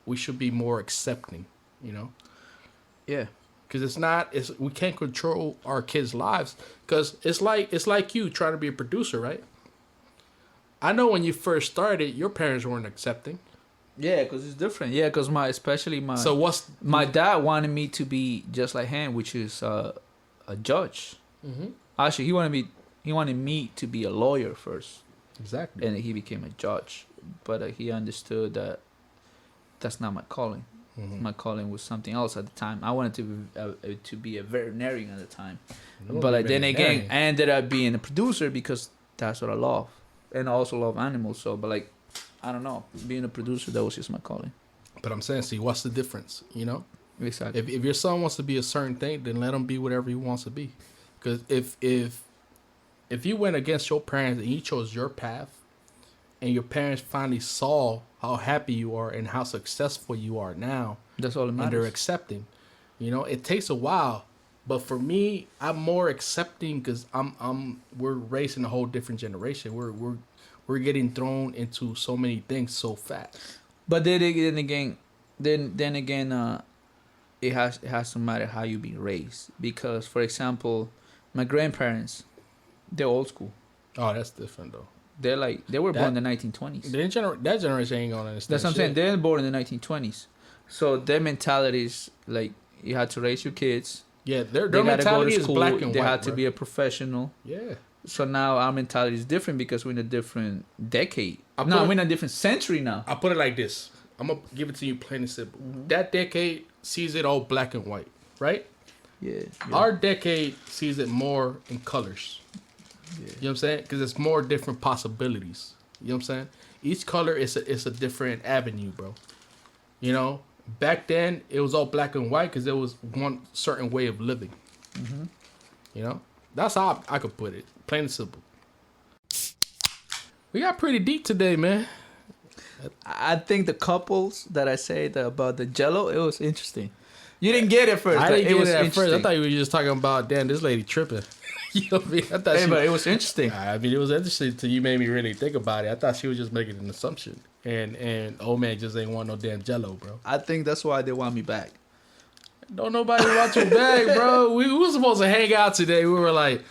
we should be more accepting. You know? Yeah. Because we can't control our kids' lives. Because it's like you trying to be a producer, right? I know when you first started, your parents weren't accepting. Yeah, because it's different. Yeah, because my dad wanted me to be just like him, which is a judge. Mm-hmm. Actually, he wanted me to be a lawyer first. Exactly. And he became a judge, but he understood that that's not my calling. Mm-hmm. My calling was something else at the time. I wanted to be a veterinarian at the time, but then again, I ended up being a producer because that's what I love, and I also love animals. So, but like, I don't know, being a producer, that was just my calling. But I'm saying, see, what's the difference? You know, exactly. If your son wants to be a certain thing, then let him be whatever he wants to be. Because if you went against your parents and you chose your path, and your parents finally saw how happy you are and how successful you are now, that's all that matters. And they're accepting. You know, it takes a while, but for me, I'm more accepting because we're raising a whole different generation. We're getting thrown into so many things so fast. But then again, it has to matter how you be raised. Because, for example, my grandparents, they're old school. Oh, that's different though. They were born in the 1920s. That generation ain't gonna understand. That's what I'm saying. They're born in the 1920s, so their mentality is like you had to raise your kids. Yeah, their mentality is black and white. They had to be a professional. Yeah. So now our mentality is different because we're in a different decade. We're in a different century now. I'll put it like this. I'm gonna give it to you plain and simple. Mm-hmm. That decade sees it all black and white, right? Yeah. Our decade sees it more in colors. Yeah. You know what I'm saying? Because it's more different possibilities. You know what I'm saying? Each color is a different avenue, bro. You know, back then it was all black and white because there was one certain way of living. Mm-hmm. You know, that's how I could put it, plain and simple. We got pretty deep today, man. I think the couples that I said about the Jell-O, it was interesting. You didn't get it first. I didn't get it at first. I thought you were just talking about, damn, this lady tripping. You know what I mean? But it was interesting. I mean, it was interesting until you made me really think about it. I thought she was just making an assumption. And old man just ain't want no damn Jell-O, bro. I think that's why they want me back. Don't nobody want you back, bro. We were supposed to hang out today. We were like,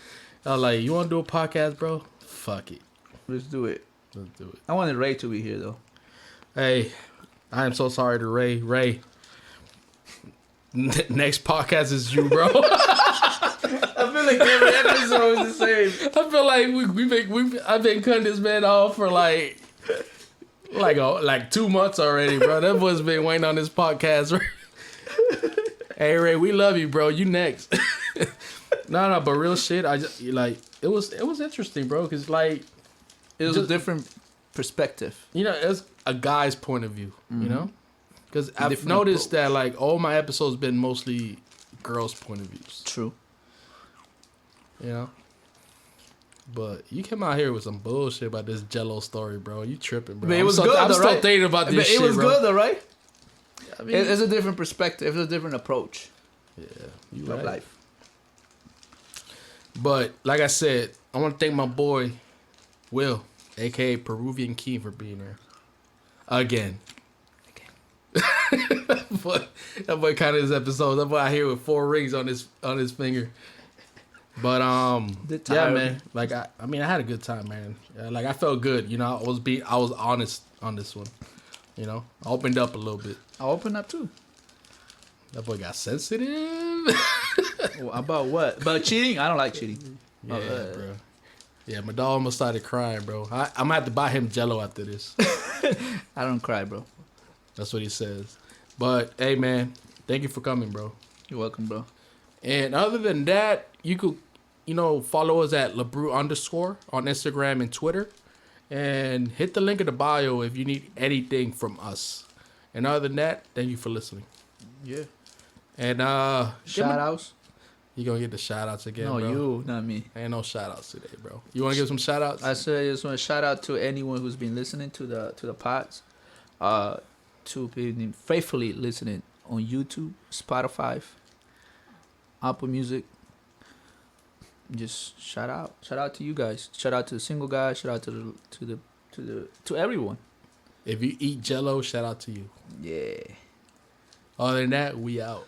you want to do a podcast, bro? Fuck it. Let's do it. Let's do it. I wanted Ray to be here though. Hey, I am so sorry to Ray. Ray, next podcast is you, bro. I feel like every episode is the same. I feel like I've been cutting this man off for like 2 months already, bro. That boy's been waiting on this podcast. Hey Ray, we love you, bro. You next. No, but real shit. I just like it was interesting, bro, because like It was a different perspective. you know it's a guy's point of view, you know, because I've Different noticed approach. that like all my episodes been mostly girls' point of views, True. you know. But you came out here with some bullshit about this Jell-O story, bro. You tripping, bro. But it was good, I'm though, still right? thinking about this But shit, it was bro. good though, right? I mean, It's a different perspective. It's a different approach yeah, you of right. life. But like I said, I want to thank my boy Will, aka Peruvian King, for being there again. But that boy kind of his episode. That boy out here with 4 rings on his finger. But yeah, man. Like I mean, I had a good time, man. Like I felt good. You know, I was honest on this one. You know, I opened up a little bit. I'll open up too. That boy got sensitive. Well, about what? About cheating? I don't like cheating. Yeah, bro. Yeah, my dog almost started crying, bro. I'm gonna have to buy him Jell-O after this. I don't cry, bro. That's what he says. But hey, man, thank you for coming, bro. You're welcome, bro. And other than that, you could, follow us at LeBrew_ on Instagram and Twitter, and hit the link in the bio if you need anything from us. And other than that, thank you for listening. Yeah. And Shout outs? You gonna get the shout outs again, No, bro? you, not me. Ain't no shout outs today, bro. You wanna give some shout outs? I just want to shout out to anyone who's been listening to the pods, to be faithfully listening on YouTube, Spotify, Apple Music. Just shout out to you guys. Shout out to the single guys. Shout out to everyone. If you eat Jell-O, shout out to you. Yeah. Other than that, we out.